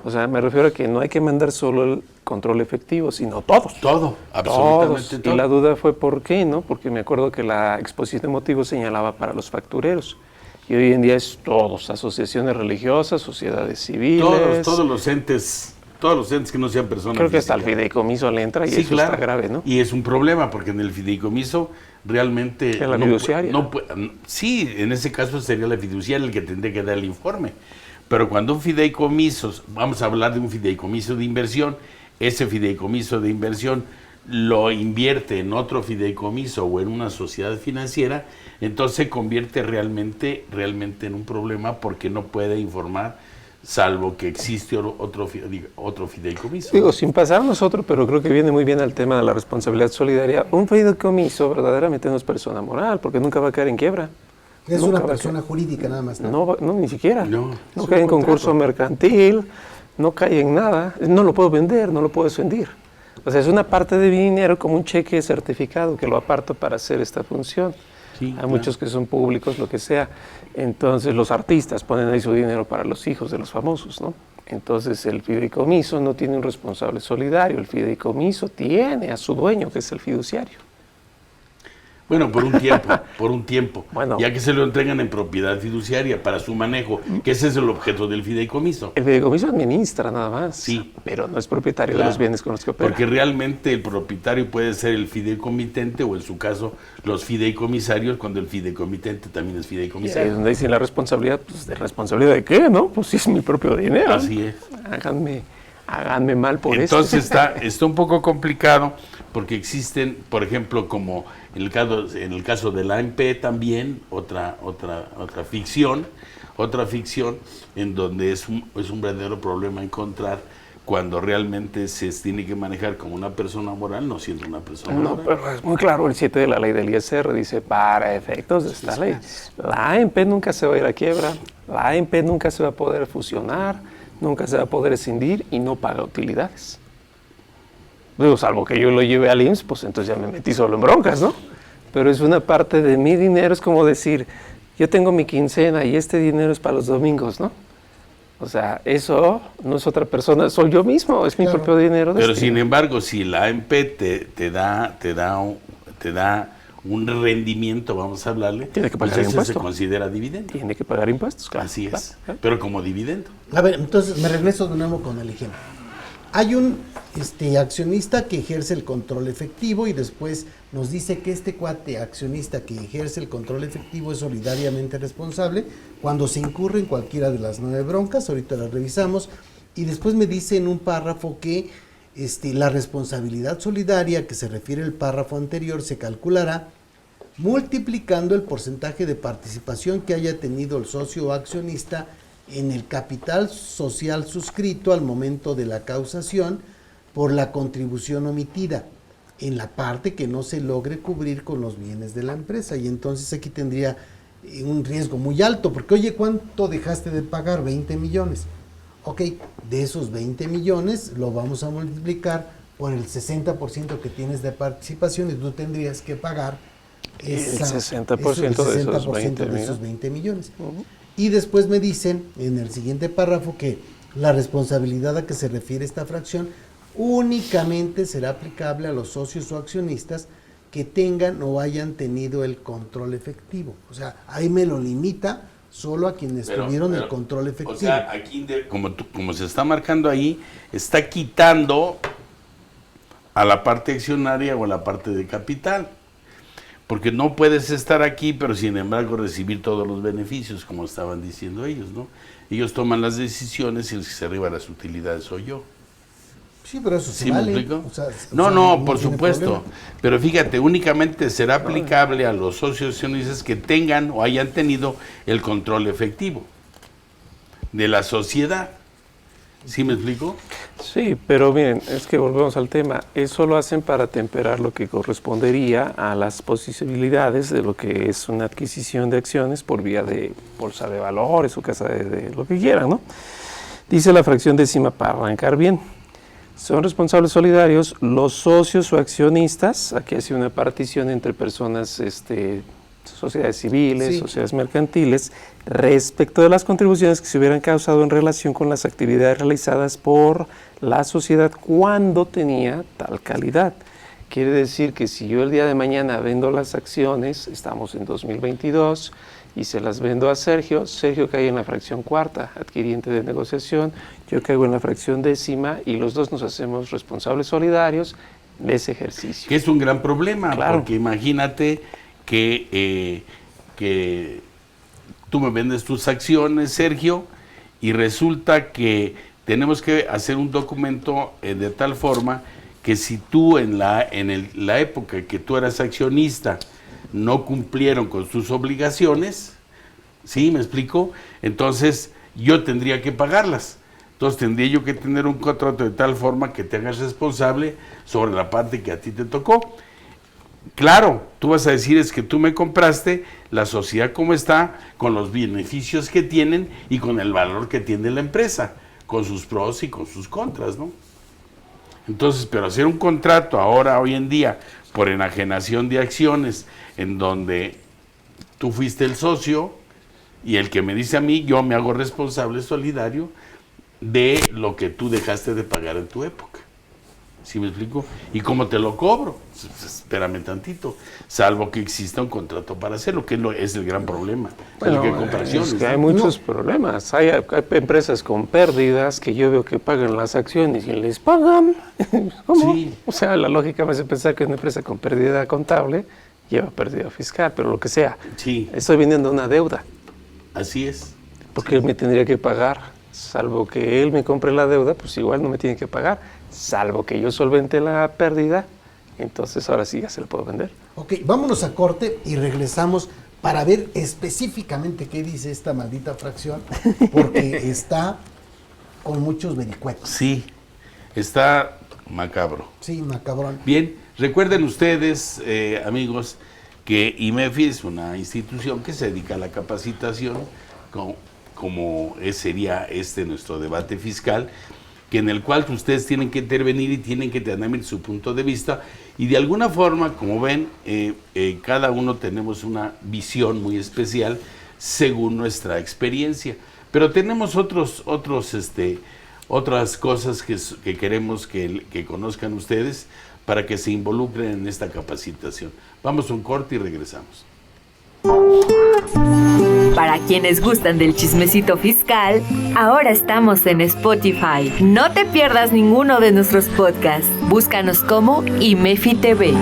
B: O sea, me refiero a que no hay que mandar solo el control efectivo, sino todos.
A: Todo, absolutamente todo.
B: Y la duda fue por qué, ¿no? Porque me acuerdo que la exposición de motivos señalaba para los factureros. Y hoy en día es todos, asociaciones religiosas, sociedades civiles.
A: Todos los entes que no sean personas
B: Creo que hasta el
A: físicas.
B: fideicomiso le entra y
A: Sí,
B: eso
A: claro.
B: está grave, ¿no?
A: Y es un problema porque en el fideicomiso realmente...
B: En la fiduciaria.
A: Sí, en ese caso sería la fiduciaria el que tendría que dar el informe. Pero cuando un fideicomiso, vamos a hablar de un fideicomiso de inversión, ese fideicomiso de inversión lo invierte en otro fideicomiso o en una sociedad financiera, entonces se convierte realmente en un problema porque no puede informar salvo que existe otro fideicomiso.
B: Digo, sin pasarnos otro, pero creo que viene muy bien al tema de la responsabilidad solidaria. Un fideicomiso verdaderamente no es persona moral, porque nunca va a caer en quiebra.
C: Es
B: Nunca
C: una
B: va a
C: persona jurídica nada más.
B: No, ni siquiera.
A: No.
B: No cae en concurso mercantil, no cae en nada, no lo puedo vender, no lo puedo vender. O sea, es una parte de mi dinero como un cheque certificado que lo aparto para hacer esta función.
A: Sí,
B: Hay
A: claro.
B: muchos que son públicos, lo que sea. Entonces los artistas ponen ahí su dinero para los hijos de los famosos, ¿no? Entonces el fideicomiso no tiene un responsable solidario, el fideicomiso tiene a su dueño, que es el fiduciario.
A: Bueno, por un tiempo,
B: Bueno.
A: ya que se lo entregan en propiedad fiduciaria para su manejo, que ese es el objeto del fideicomiso.
B: El fideicomiso administra nada más,
A: Sí.
B: pero no es propietario
A: Claro,
B: de los bienes con los que opera.
A: porque realmente el propietario puede ser el fideicomitente o en su caso los fideicomisarios, cuando el fideicomitente también es
B: Y ahí es
A: fideicomisario.
B: donde dicen la responsabilidad, pues ¿de responsabilidad de qué, no? Pues si es mi propio dinero.
A: Así es.
B: Háganme mal por esto.
A: Entonces está un poco complicado porque existen, por ejemplo, como en el caso de la AMP también, otra ficción en donde es un verdadero problema encontrar cuando realmente se tiene que manejar como una persona moral, no siendo una persona
B: No,
A: moral.
B: pero es muy claro, el 7 de la ley del ISR dice, para efectos de esta ley, la AMP nunca se va a ir a quiebra, la AMP nunca se va a poder fusionar, nunca se va a poder escindir y no paga utilidades. Digo, salvo que yo lo lleve al IMSS, pues entonces ya me metí solo en broncas, ¿no? Pero es una parte de mi dinero, es como decir, yo tengo mi quincena y este dinero es para los domingos, ¿no? O sea, eso no es otra persona, soy yo mismo, es mi
C: Claro.
B: propio dinero.
A: Pero sin embargo, si la AMP te da un rendimiento, vamos a hablarle,
B: Tiene que
A: pues
B: pagar
A: eso se
B: impuesto.
A: considera dividendo.
B: Tiene que pagar impuestos, claro.
A: Así
B: claro,
A: es,
B: claro.
A: pero como dividendo.
C: A ver, entonces me regreso de nuevo con el ejemplo. Hay un accionista que ejerce el control efectivo y después nos dice que este cuate accionista que ejerce el control efectivo es solidariamente responsable cuando se incurre en cualquiera de las 9 broncas, ahorita las revisamos, y después me dice en un párrafo que la responsabilidad solidaria, que se refiere al párrafo anterior, se calculará multiplicando el porcentaje de participación que haya tenido el socio o accionista en el capital social suscrito al momento de la causación por la contribución omitida en la parte que no se logre cubrir con los bienes de la empresa. Y entonces aquí tendría un riesgo muy alto, porque oye, ¿cuánto dejaste de pagar? 20 millones. Ok, de esos 20 millones lo vamos a multiplicar por el 60% que tienes de participación y tú tendrías que pagar
B: El 60% de esos 20
C: de esos 20 millones. Y después me dicen en el siguiente párrafo que la responsabilidad a que se refiere esta fracción únicamente será aplicable a los socios o accionistas que tengan o hayan tenido el control efectivo. O sea, ahí me lo limita solo a quienes tuvieron el control efectivo.
A: O sea, aquí, como se está marcando ahí, está quitando a la parte accionaria o a la parte de capital. Porque no puedes estar aquí, pero sin embargo recibir todos los beneficios, como estaban diciendo ellos, ¿no? Ellos toman las decisiones y el que se arriba las utilidades soy yo.
C: Sí, pero eso
A: ¿Sí
C: se
A: me
C: vale.
A: explico?
C: O sea,
A: No, por
C: tiene
A: supuesto.
C: problema.
A: Pero fíjate, únicamente será aplicable a los socios accionistas que tengan o hayan tenido el control efectivo de la sociedad. ¿Sí me explico?
B: Sí, pero miren, es que volvemos al tema. Eso lo hacen para temperar lo que correspondería a las posibilidades de lo que es una adquisición de acciones por vía de bolsa de valores o casa de lo que quieran, ¿no? Dice la fracción décima para arrancar bien. Son responsables solidarios los socios o accionistas, aquí hace una partición entre personas, sociedades civiles,
C: Sí.
B: sociedades mercantiles, respecto de las contribuciones que se hubieran causado en relación con las actividades realizadas por la sociedad cuando tenía tal calidad. Quiere decir que si yo el día de mañana vendo las acciones, estamos en 2022, y se las vendo a Sergio, Sergio cae en la fracción cuarta, adquiriente de negociación, yo caigo en la fracción décima y los dos nos hacemos responsables solidarios de ese ejercicio.
A: Que es un gran problema,
B: Claro.
A: porque imagínate que tú me vendes tus acciones, Sergio, y resulta que tenemos que hacer un documento de tal forma que si tú en la época que tú eras accionista no cumplieron con sus obligaciones, ¿sí? ¿Me explico? Entonces yo tendría que pagarlas. Entonces tendría yo que tener un contrato de tal forma que te hagas responsable sobre la parte que a ti te tocó. Claro, tú vas a decir es que tú me compraste la sociedad como está, con los beneficios que tienen y con el valor que tiene la empresa. con sus pros y con sus contras, ¿no? Entonces, pero hacer un contrato ahora, hoy en día, por enajenación de acciones, en donde tú fuiste el socio y el que me dice a mí, yo me hago responsable solidario de lo que tú dejaste de pagar en tu época. ¿Sí me explico? ¿Y cómo te lo cobro? Espérame tantito, salvo que exista un contrato para hacerlo, que es el gran problema.
B: Bueno,
A: el que compra acciones,
B: es que
A: ¿no?
B: hay muchos problemas. Hay empresas con pérdidas que yo veo que pagan las acciones y les pagan. ¿Cómo?
A: Sí.
B: O sea, la lógica me hace pensar que una empresa con pérdida contable lleva pérdida fiscal, pero lo que sea.
A: Sí,
B: Estoy vendiendo una deuda,
A: así es.
B: porque él me tendría que pagar. Salvo que él me compre la deuda, pues igual no me tiene que pagar. Salvo que yo solvente la pérdida, entonces ahora sí ya se lo puedo vender.
C: Ok, vámonos a corte y regresamos para ver específicamente qué dice esta maldita fracción, porque está con muchos vericuetos.
A: Sí, está macabro.
C: Sí, macabrón.
A: Bien, recuerden ustedes, amigos, que IMEFI es una institución que se dedica a la capacitación, como sería nuestro debate fiscal, que en el cual ustedes tienen que intervenir y tienen que tener su punto de vista, y de alguna forma, como ven, cada uno tenemos una visión muy especial según nuestra experiencia, pero tenemos otras cosas que queremos que conozcan ustedes para que se involucren en esta capacitación. Vamos a un corte y regresamos.
E: Para quienes gustan del chismecito fiscal, ahora estamos en Spotify. No te pierdas ninguno de nuestros podcasts. Búscanos como IMEFI TV.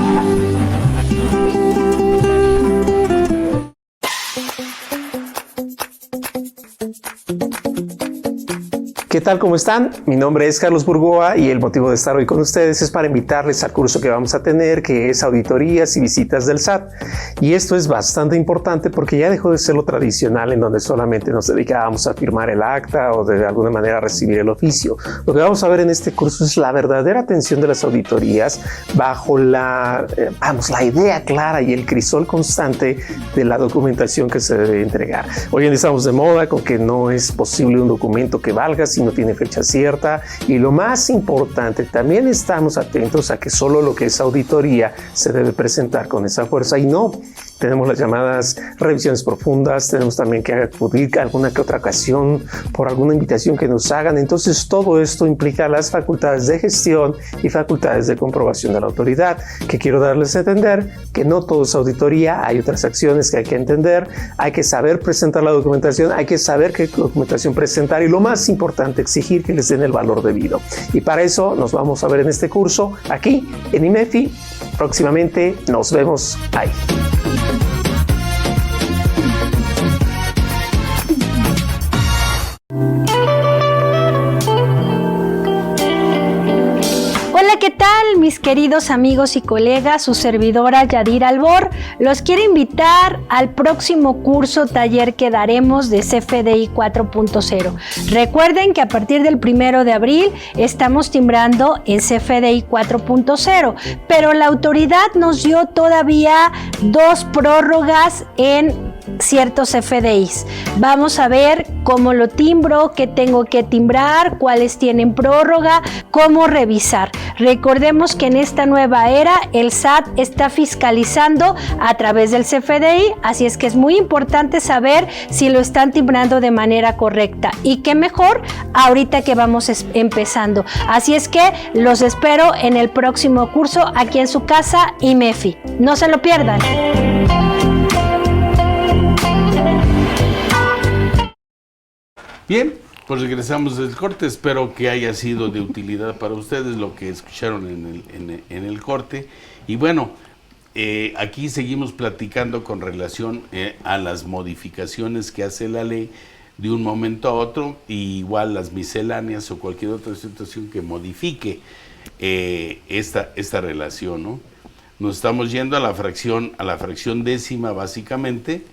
B: ¿Qué tal? ¿Cómo están? Mi nombre es Carlos Burgoa y el motivo de estar hoy con ustedes es para invitarles al curso que vamos a tener, que es Auditorías y Visitas del SAT. Y esto es bastante importante porque ya dejó de ser lo tradicional en donde solamente nos dedicábamos a firmar el acta o de alguna manera recibir el oficio. Lo que vamos a ver en este curso es la verdadera atención de las auditorías bajo la idea clara y el crisol constante de la documentación que se debe entregar. Hoy en día estamos de moda con que no es posible un documento que valga si no tiene fecha cierta, y lo más importante, también estamos atentos a que solo lo que es auditoría se debe presentar con esa fuerza, y no, tenemos las llamadas revisiones profundas, tenemos también que acudir a alguna que otra ocasión por alguna invitación que nos hagan. Entonces todo esto implica las facultades de gestión y facultades de comprobación de la autoridad, que quiero darles a entender que no todo es auditoría, hay otras acciones que hay que entender, hay que saber presentar la documentación, hay que saber qué documentación presentar, y lo más importante, exigir que les den el valor debido. Y para eso nos vamos a ver en este curso aquí en IMEFI. Próximamente nos vemos ahí.
F: Hola, ¿qué tal, mis queridos amigos y colegas? Su servidora Yadir Albor los quiere invitar al próximo curso taller que daremos de CFDI 4.0. Recuerden que a partir del 1 de abril estamos timbrando en CFDI 4.0, pero la autoridad nos dio todavía 2 prórrogas en ciertos CFDIs. Vamos a ver cómo lo timbro, qué tengo que timbrar, cuáles tienen prórroga, cómo revisar. Recordemos que en esta nueva era el SAT está fiscalizando a través del CFDI, así es que es muy importante saber si lo están timbrando de manera correcta, y qué mejor ahorita que vamos empezando. Así es que los espero en el próximo curso aquí en su casa IMEFI. No se lo pierdan.
A: Bien, pues regresamos del corte. Espero que haya sido de utilidad para ustedes lo que escucharon en el corte. Y bueno, aquí seguimos platicando con relación a las modificaciones que hace la ley de un momento a otro, y igual las misceláneas o cualquier otra situación que modifique esta relación, ¿no? Nos estamos yendo a la fracción décima, básicamente,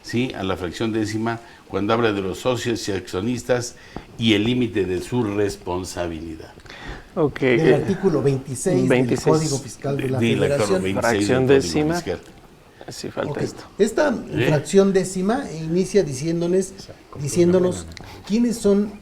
A: ¿sí? A la fracción décima, cuando habla de los socios y accionistas y el límite de su responsabilidad.
B: Okay.
C: Del artículo 26 del Código Fiscal de la Federación.
B: Fracción décima. Sí, falta
C: Okay.
B: esto.
C: Esta fracción décima inicia diciéndonos quiénes son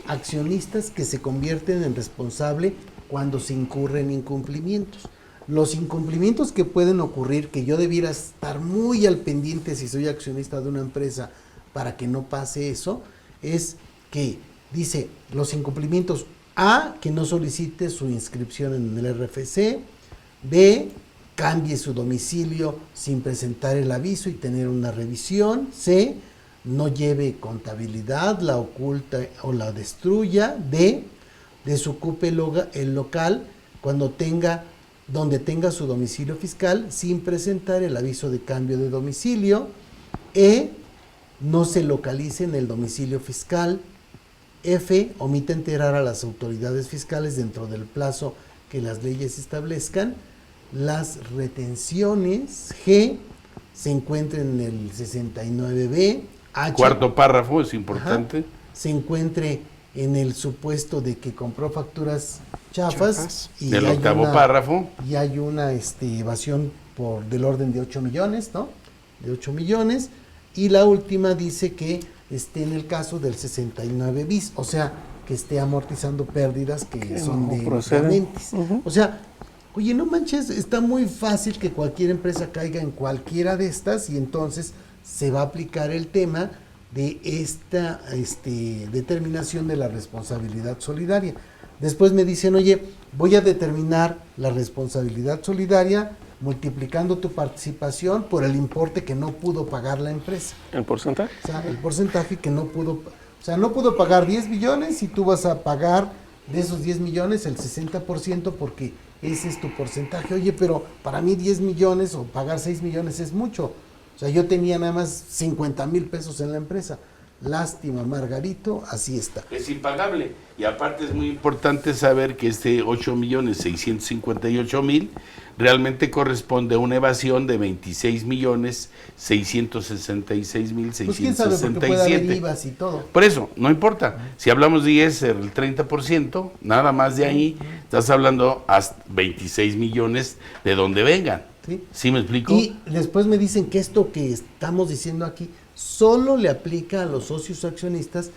C: accionistas que se convierten en responsable cuando se incurren incumplimientos. Los incumplimientos que pueden ocurrir, que yo debiera estar muy al pendiente si soy accionista de una empresa para que no pase eso, es que dice los incumplimientos: A, que no solicite su inscripción en el RFC; B, cambie su domicilio sin presentar el aviso y tener una revisión; C, no lleve contabilidad, la oculta o la destruya; D, desocupe el local donde tenga su domicilio fiscal sin presentar el aviso de cambio de domicilio; E, no se localice en el domicilio fiscal; F, omite enterar a las autoridades fiscales dentro del plazo que las leyes establezcan las retenciones; G, se encuentre en el 69B; H,
A: Cuarto párrafo es importante.
C: se encuentre en el supuesto de que compró facturas chafas. Y
A: del
C: hay
A: octavo
C: una,
A: párrafo.
C: Y hay una evasión del orden de 8 millones, ¿no? De 8 millones. Y la última dice que esté en el caso del 69 bis, o sea, que esté amortizando pérdidas que son
B: no
C: de
B: proceden.
C: Mentis. O sea, oye, no manches, está muy fácil que cualquier empresa caiga en cualquiera de estas, y entonces se va a aplicar el tema de esta determinación de la responsabilidad solidaria. Después me dicen, oye, voy a determinar la responsabilidad solidaria multiplicando tu participación por el importe que no pudo pagar la empresa.
B: ¿El porcentaje?
C: O sea, el porcentaje que no pudo, o sea, no pudo pagar 10 millones y tú vas a pagar de esos 10 millones el 60% porque ese es tu porcentaje. Oye, pero para mí 10 millones o pagar 6 millones es mucho. O sea, yo tenía nada más 50,000 pesos en la empresa. Lástima, Margarito, así está.
A: Es impagable. Y aparte es muy importante saber que este 8,658,000 realmente corresponde a una evasión de 26,666,667.
C: Pues quién sabe, porque puede haber IVAs y todo.
A: Por eso, no importa. Si hablamos de ISR, el 30%, nada más de ahí, estás hablando hasta 26 millones de donde vengan.
C: ¿Sí?
A: ¿Sí me explico?
C: Y después me dicen que esto que estamos diciendo aquí solo le aplica a los socios accionistas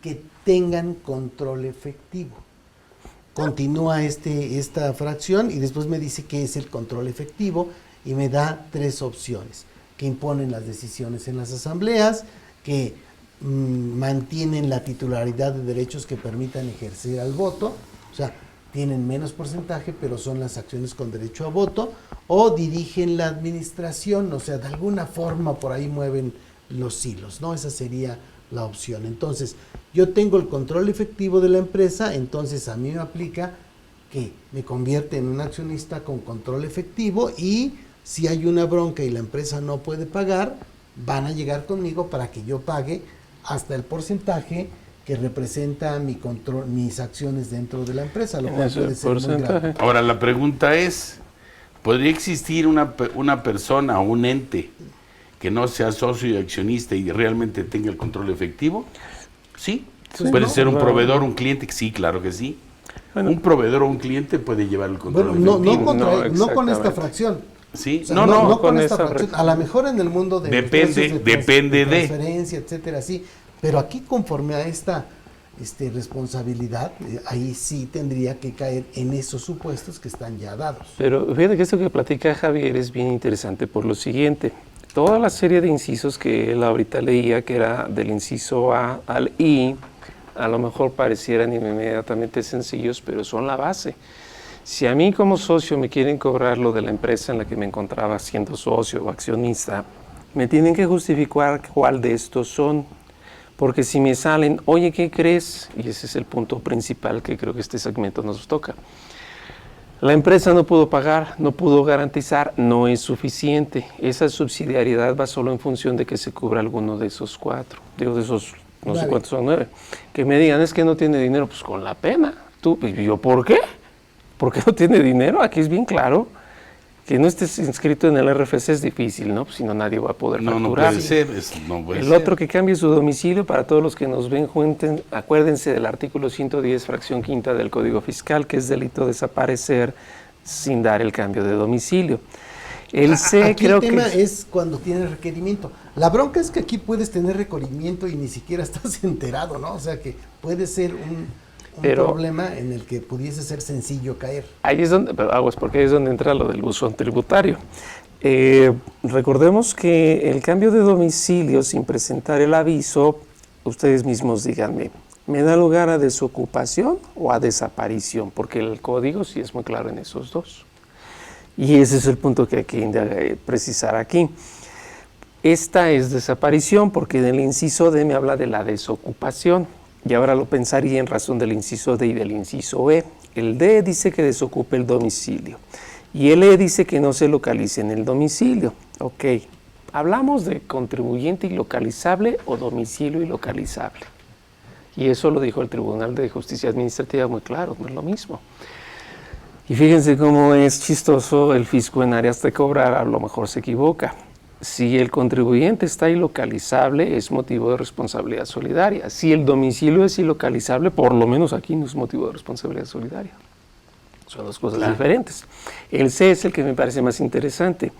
C: que tengan control efectivo. Continúa esta fracción y después me dice que es el control efectivo y me da 3 opciones: que imponen las decisiones en las asambleas, que mantienen la titularidad de derechos que permitan ejercer al voto, o sea, tienen menos porcentaje, pero son las acciones con derecho a voto, o dirigen la administración, o sea, de alguna forma por ahí mueven los hilos, ¿no? Esa sería la opción. Entonces, yo tengo el control efectivo de la empresa, entonces a mí me aplica que me convierte en un accionista con control efectivo, y si hay una bronca y la empresa no puede pagar, van a llegar conmigo para que yo pague hasta el porcentaje que representa mi control, mis acciones dentro de la empresa, lo cual puede ser muy grave.
A: Ahora, la pregunta es, ¿podría existir una persona o un ente que no sea socio y accionista y realmente tenga el control efectivo? Sí. ¿Puede ser un proveedor, un cliente? Sí, claro que sí. Bueno, un proveedor o un cliente puede llevar el control efectivo.
C: No con esta fracción.
A: Sí,
C: o sea, no con esta fracción. A lo mejor en el mundo de
A: depende de
C: transferencia, etcétera, sí. Pero aquí, conforme a esta responsabilidad, ahí sí tendría que caer en esos supuestos que están ya dados.
B: Pero fíjate que esto que platica Javier es bien interesante por lo siguiente. Toda la serie de incisos que él ahorita leía, que era del inciso A al I, a lo mejor parecieran inmediatamente sencillos, pero son la base. Si a mí como socio me quieren cobrar lo de la empresa en la que me encontraba siendo socio o accionista, me tienen que justificar cuál de estos son. Porque si me salen, oye, ¿qué crees? Y ese es el punto principal que creo que este segmento nos toca. La empresa no pudo pagar, no pudo garantizar, no es suficiente. Esa subsidiariedad va solo en función de que se cubra alguno de esos 4. Digo, de esos, no sé cuántos son, 9. Que me digan, es que no tiene dinero, pues con la pena. ¿Y yo por qué? ¿Por qué no tiene dinero? Aquí es bien claro. Que no estés inscrito en el RFC es difícil, ¿no? Pues si no, nadie va a poder facturar.
A: No puede ser.
B: El otro que cambie su domicilio, para todos los que nos ven, acuérdense del artículo 110, fracción quinta del Código Fiscal, que es delito desaparecer sin dar el cambio de domicilio. El C
C: Aquí
B: creo
C: el tema
B: que
C: es cuando tienes requerimiento. La bronca es que aquí puedes tener requerimiento y ni siquiera estás enterado, ¿no? O sea que puede ser un problema en el que pudiese ser sencillo caer.
B: ahí es donde, pero aguas, porque ahí es donde entra lo del buzón tributario. Recordemos que el cambio de domicilio sin presentar el aviso, ustedes mismos díganme, ¿me da lugar a desocupación o a desaparición? Porque el código sí es muy claro en esos dos. Y ese es el punto que hay que precisar aquí. Esta es desaparición porque en el inciso D me habla de la desocupación. Y ahora lo pensaría en razón del inciso D y del inciso E. El D dice que desocupe el domicilio. Y el E dice que no se localice en el domicilio. Ok, hablamos de contribuyente ilocalizable o domicilio ilocalizable. Y eso lo dijo el Tribunal de Justicia Administrativa muy claro, no es lo mismo. Y fíjense cómo es chistoso el fisco en áreas de cobrar, a lo mejor se equivoca. Si el contribuyente está ilocalizable, es motivo de responsabilidad solidaria. Si el domicilio es ilocalizable, por lo menos aquí no es motivo de responsabilidad solidaria. Son dos cosas diferentes. El C es el que me parece más interesante.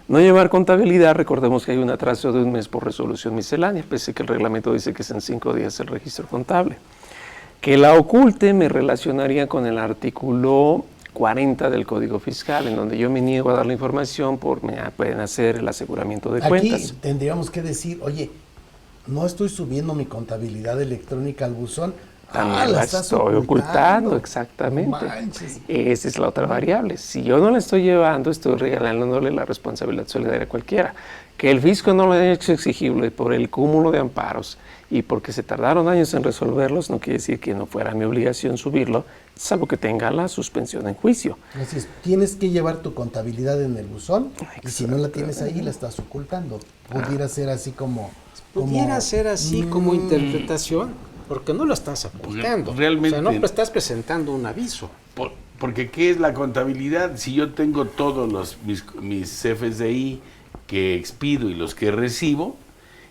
B: No llevar contabilidad, recordemos que hay un atraso de 1 mes por resolución miscelánea, pese que el reglamento dice que es en 5 días el registro contable. Que la oculte me relacionaría con el artículo 40 del Código Fiscal, en donde yo me niego a dar la información por me pueden hacer el aseguramiento de cuentas.
C: Aquí tendríamos que decir, oye, no estoy subiendo mi contabilidad electrónica al buzón.
B: También la
C: estás
B: estoy ocultando, exactamente.
C: No manches.
B: Esa es la otra variable. Si yo no la estoy llevando, estoy regalándole la responsabilidad solidaria a cualquiera. Que el fisco no lo haya hecho exigible por el cúmulo de amparos y porque se tardaron años en resolverlos, no quiere decir que no fuera mi obligación subirlo, salvo que tenga la suspensión en juicio.
C: Así es, tienes que llevar tu contabilidad en el buzón y si no la tienes ahí la estás ocultando. Pudiera ser así como...
D: Pudiera ser así como interpretación, porque no lo estás ocultando.
A: Realmente.
D: O sea, no estás presentando un aviso.
A: Porque ¿qué es la contabilidad? Si yo tengo todos mis CFDI que expido y los que recibo,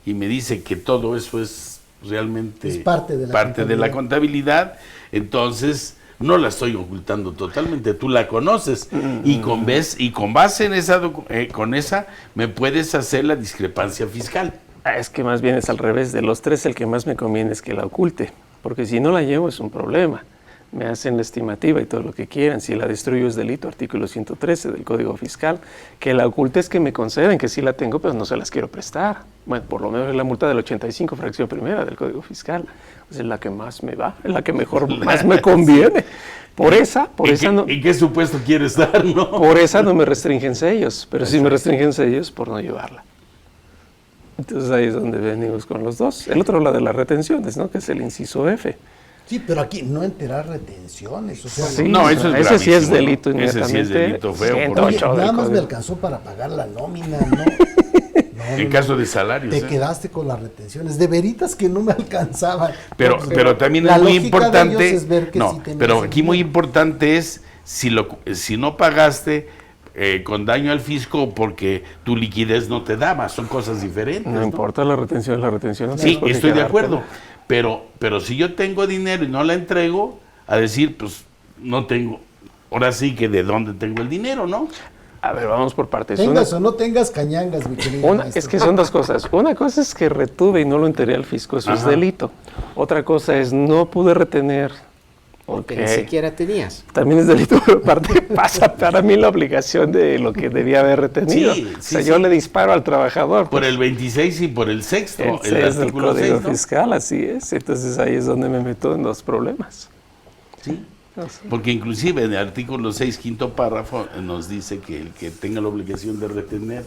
A: y me dice que todo eso es realmente
C: Es parte de la
A: contabilidad, entonces no la estoy ocultando totalmente, tú la conoces y con base en esa con esa me puedes hacer la discrepancia fiscal.
B: Es que más bien es al revés, de los tres el que más me conviene es que la oculte, porque si no la llevo es un problema. Me hacen la estimativa y todo lo que quieran, si la destruyo es delito, artículo 113 del Código Fiscal, que la oculte es que me conceden, que sí la tengo, pero no se las quiero prestar. Bueno, por lo menos es la multa del 85, fracción primera del Código Fiscal, es la que más me va, es la que más me conviene.
A: ¿En qué supuesto quieres dar, no?
B: Por esa no me restringen sellos, pero sí me restringen sellos por no llevarla. Entonces ahí es donde venimos con los dos. El otro habla de las retenciones, ¿no? Que es el inciso F.
C: Sí, pero aquí no enterar retenciones. O sea,
B: Sí,
A: no, eso es
B: ese sí es
A: gravísimo,
B: delito
A: ¿no? Ese sí es
B: inmediatamente.
A: delito feo.
B: 108
C: oye,
B: del
C: nada más
B: Código.
C: me alcanzó para pagar la nómina, ¿no?
A: En caso de salarios.
C: Te quedaste con las retenciones, de veritas que no me alcanzaban.
A: Pero también
C: la
A: es muy
C: lógica de
A: importante.
C: ellos es ver que
A: No,
C: sí tenías
A: pero
C: el
A: aquí muy
C: dinero.
A: importante es si no pagaste con daño al fisco porque tu liquidez no te daba, son cosas diferentes.
B: No importa la retención no
A: Sí,
B: tienes por qué
A: estoy de
B: quedártela.
A: acuerdo. Pero si yo tengo dinero y no la entrego, a decir, pues no tengo. Ahora sí que de dónde tengo el dinero, ¿no?
B: A ver, vamos por partes.
C: Tengas o no tengas cañangas, mi querido maestro.
B: Es que son dos cosas. Una cosa es que retuve y no lo enteré al fisco, eso es
A: Ajá.
B: delito. Otra cosa es no pude retener.
D: Porque
B: Ok.
D: ni siquiera tenías.
B: También es delito, pero aparte pasa para mí la obligación de lo que debía haber retenido.
A: Sí,
B: o sea,
A: sí,
B: yo
A: sí.
B: le disparo al trabajador.
A: Por el 26 y por el sexto, el
B: Ese es el
A: artículo
B: Código
A: 6, ¿no?
B: Fiscal, así es. Entonces ahí es donde me meto en los problemas.
A: Sí.
B: No sé.
A: Porque inclusive en el artículo 6, quinto párrafo, nos dice que el que tenga la obligación de retener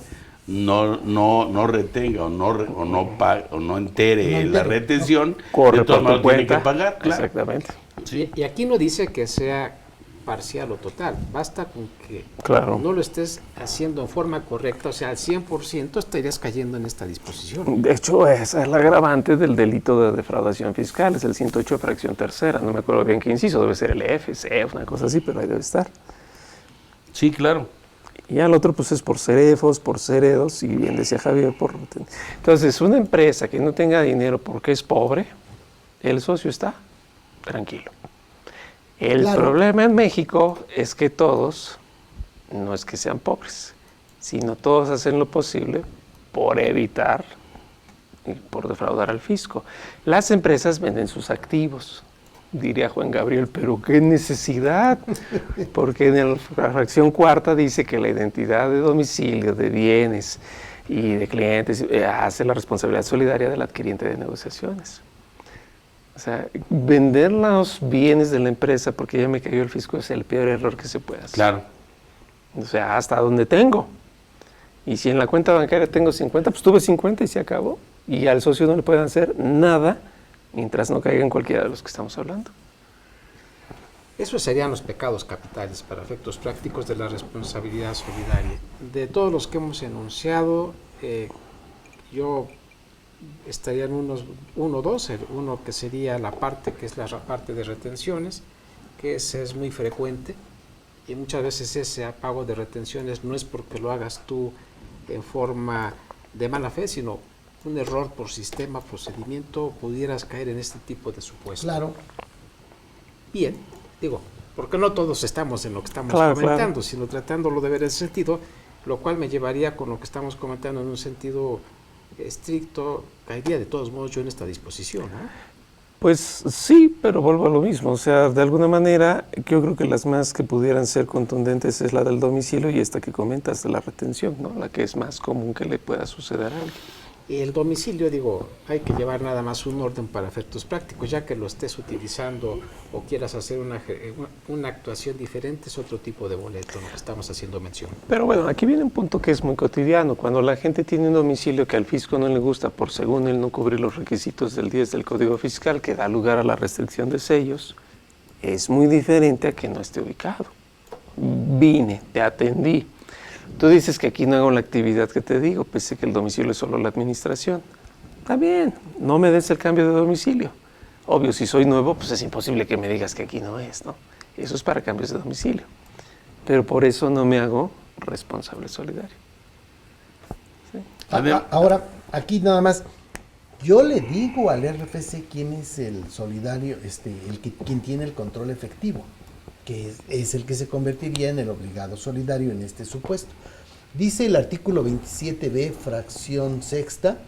A: no retenga o no entere la retención,
B: Corre
A: de todas
B: por tu
A: maneras tiene
B: cuenta.
A: que pagar, claro.
B: Exactamente.
A: Sí.
D: Y aquí no dice que sea parcial o total, basta con que
B: Claro.
D: no lo estés haciendo en forma correcta, o sea, al 100% estarías cayendo en esta disposición.
B: De hecho, esa es la agravante del delito de defraudación fiscal, es el 108 fracción tercera, no me acuerdo bien qué inciso, debe ser el F, C, una cosa así, pero ahí debe estar.
A: Sí, claro.
B: Y al otro pues es por CEREFOS, por CEREDOS, y bien decía Javier, por... Entonces, una empresa que no tenga dinero porque es pobre, el socio está tranquilo. El
C: Claro.
B: problema en México es que todos, no es que sean pobres, sino todos hacen lo posible por evitar y por defraudar al fisco. Las empresas venden sus activos, diría Juan Gabriel, pero qué necesidad, porque en la fracción cuarta dice que la identidad de domicilio, de bienes y de clientes hace la responsabilidad solidaria del adquiriente de negociaciones. O sea, vender los bienes de la empresa porque ya me cayó el fisco es el peor error que se puede hacer.
A: Claro.
B: O sea, hasta donde tengo. Y si en la cuenta bancaria tengo 50, pues tuve 50 y se acabó. Y al socio no le pueden hacer nada mientras no caiga en cualquiera de los que estamos hablando.
D: Esos serían los pecados capitales para efectos prácticos de la responsabilidad solidaria. De todos los que hemos enunciado, yo estaría en uno o dos. Uno que sería la parte que es la parte de retenciones, que es muy frecuente, y muchas veces ese pago de retenciones no es porque lo hagas tú en forma de mala fe, sino un error por sistema, procedimiento, pudieras caer en este tipo de supuestos.
C: Claro.
D: Bien, digo, porque no todos estamos en lo que estamos comentando, sino tratándolo de ver el sentido, lo cual me llevaría con lo que estamos comentando en un sentido estricto, caería de todos modos yo en esta disposición, ¿no?
B: Pues sí, pero vuelvo a lo mismo. O sea, de alguna manera, yo creo que las más que pudieran ser contundentes es la del domicilio y esta que comentas de la retención, ¿no? La que es más común que le pueda suceder a alguien.
D: El domicilio, digo, hay que llevar nada más un orden para efectos prácticos, ya que lo estés utilizando o quieras hacer una actuación diferente, es otro tipo de boleto, lo que estamos haciendo mención.
B: Pero bueno, aquí viene un punto que es muy cotidiano. Cuando la gente tiene un domicilio que al fisco no le gusta por, según él, no cubrir los requisitos del 10 del Código Fiscal, que da lugar a la restricción de sellos, es muy diferente a que no esté ubicado. Vine, te atendí. Tú dices que aquí no hago la actividad que te digo, pese que el domicilio es solo la administración. Está bien, no me des el cambio de domicilio. Obvio, si soy nuevo, pues es imposible que me digas que aquí no es, ¿no? Eso es para cambios de domicilio. Pero por eso no me hago responsable solidario. ¿Sí?
C: Ahora, aquí nada más, yo le digo al RFC quién es el solidario, quien tiene el control efectivo, que es el que se convertiría en el obligado solidario en este supuesto. Dice el artículo 27b, fracción sexta,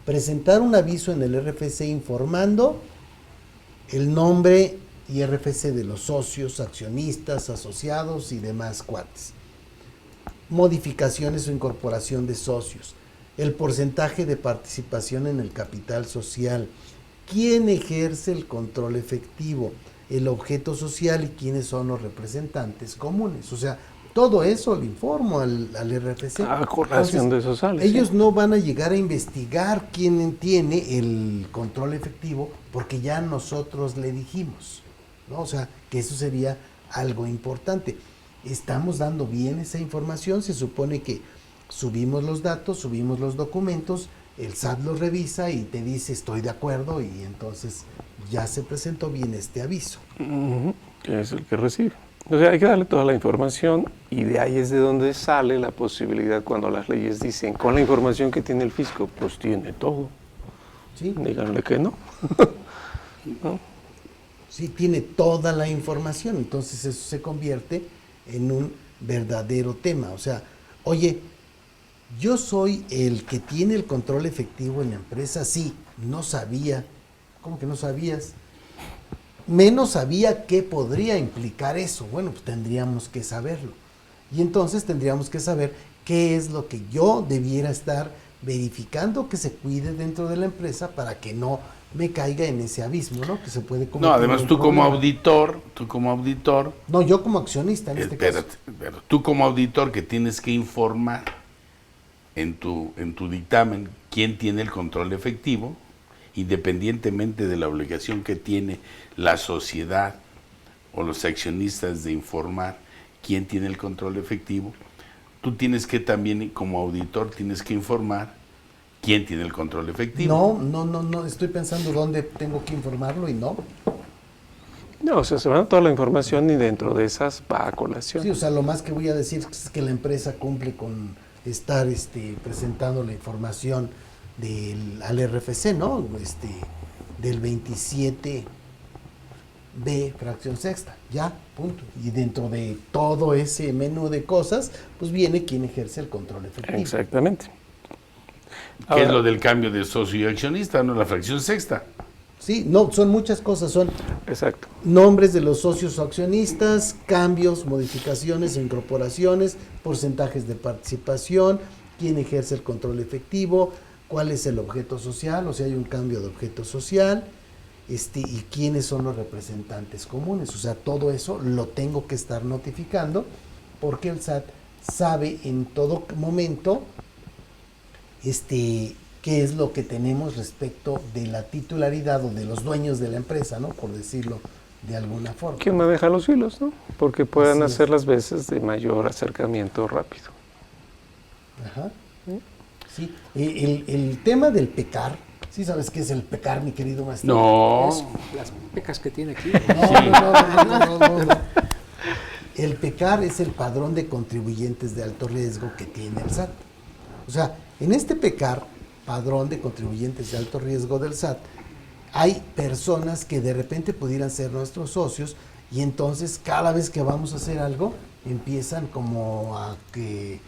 C: presentar un aviso en el RFC informando el nombre y RFC de los socios, accionistas, asociados y demás cuates. Modificaciones o incorporación de socios, el porcentaje de participación en el capital social, quién ejerce el control efectivo, el objeto social y quiénes son los representantes comunes. O sea, todo eso le informo al RFC.
B: A correlación de esos sales.
C: Ellos no van a llegar a investigar quién tiene el control efectivo porque ya nosotros le dijimos, ¿no? O sea, que eso sería algo importante. Estamos dando bien esa información, se supone que subimos los datos, subimos los documentos, el SAT los revisa y te dice estoy de acuerdo y entonces ya se presentó bien este aviso.
B: Que es el que recibe. O sea, hay que darle toda la información y de ahí es de donde sale la posibilidad cuando las leyes dicen con la información que tiene el fisco, pues tiene todo.
C: ¿Sí?
B: Díganle que no. ¿No?
C: Sí, tiene toda la información, entonces eso se convierte en un verdadero tema. O sea, oye, yo soy el que tiene el control efectivo en la empresa, sí, no sabía. ¿Cómo que no sabías? Menos sabía qué podría implicar eso. Bueno, pues tendríamos que saberlo. Y entonces tendríamos que saber qué es lo que yo debiera estar verificando que se cuide dentro de la empresa para que no me caiga en ese abismo, ¿no? Que se puede
A: No, además tú como auditor,
C: No, yo como accionista en este caso.
A: Pero tú como auditor que tienes que informar en tu dictamen quién tiene el control efectivo, independientemente de la obligación que tiene la sociedad o los accionistas de informar quién tiene el control efectivo, tú tienes que también, como auditor, tienes que informar quién tiene el control efectivo.
C: No, estoy pensando dónde tengo que informarlo y no.
B: No, o sea, se va toda la información y dentro de esas va a colación.
C: Sí, o sea, lo más que voy a decir es que la empresa cumple con estar presentando la información al RFC, ¿no? Del 27 B, fracción sexta, ya, punto. Y dentro de todo ese menú de cosas, pues viene quien ejerce el control efectivo.
B: Exactamente.
A: ¿Qué es lo del cambio de socio y accionista? No, la fracción sexta.
C: Sí, no, son muchas cosas, son
B: Exacto.
C: nombres de los socios o accionistas, cambios, modificaciones, incorporaciones, porcentajes de participación, quién ejerce el control efectivo, cuál es el objeto social, o sea, hay un cambio de objeto social, y quiénes son los representantes comunes. O sea, todo eso lo tengo que estar notificando porque el SAT sabe en todo momento qué es lo que tenemos respecto de la titularidad o de los dueños de la empresa, ¿no? Por decirlo de alguna forma.
B: ¿Quién maneja los hilos, no? Porque puedan
C: Así es.
B: hacer las veces de mayor acercamiento rápido.
C: Ajá. Sí. El tema del pecar, ¿sí sabes qué es el pecar, mi querido maestro?
A: No.
D: Es las pecas que tiene aquí.
C: No. El pecar es el padrón de contribuyentes de alto riesgo que tiene el SAT. O sea, en este pecar, padrón de contribuyentes de alto riesgo del SAT, hay personas que de repente pudieran ser nuestros socios y entonces cada vez que vamos a hacer algo empiezan como a que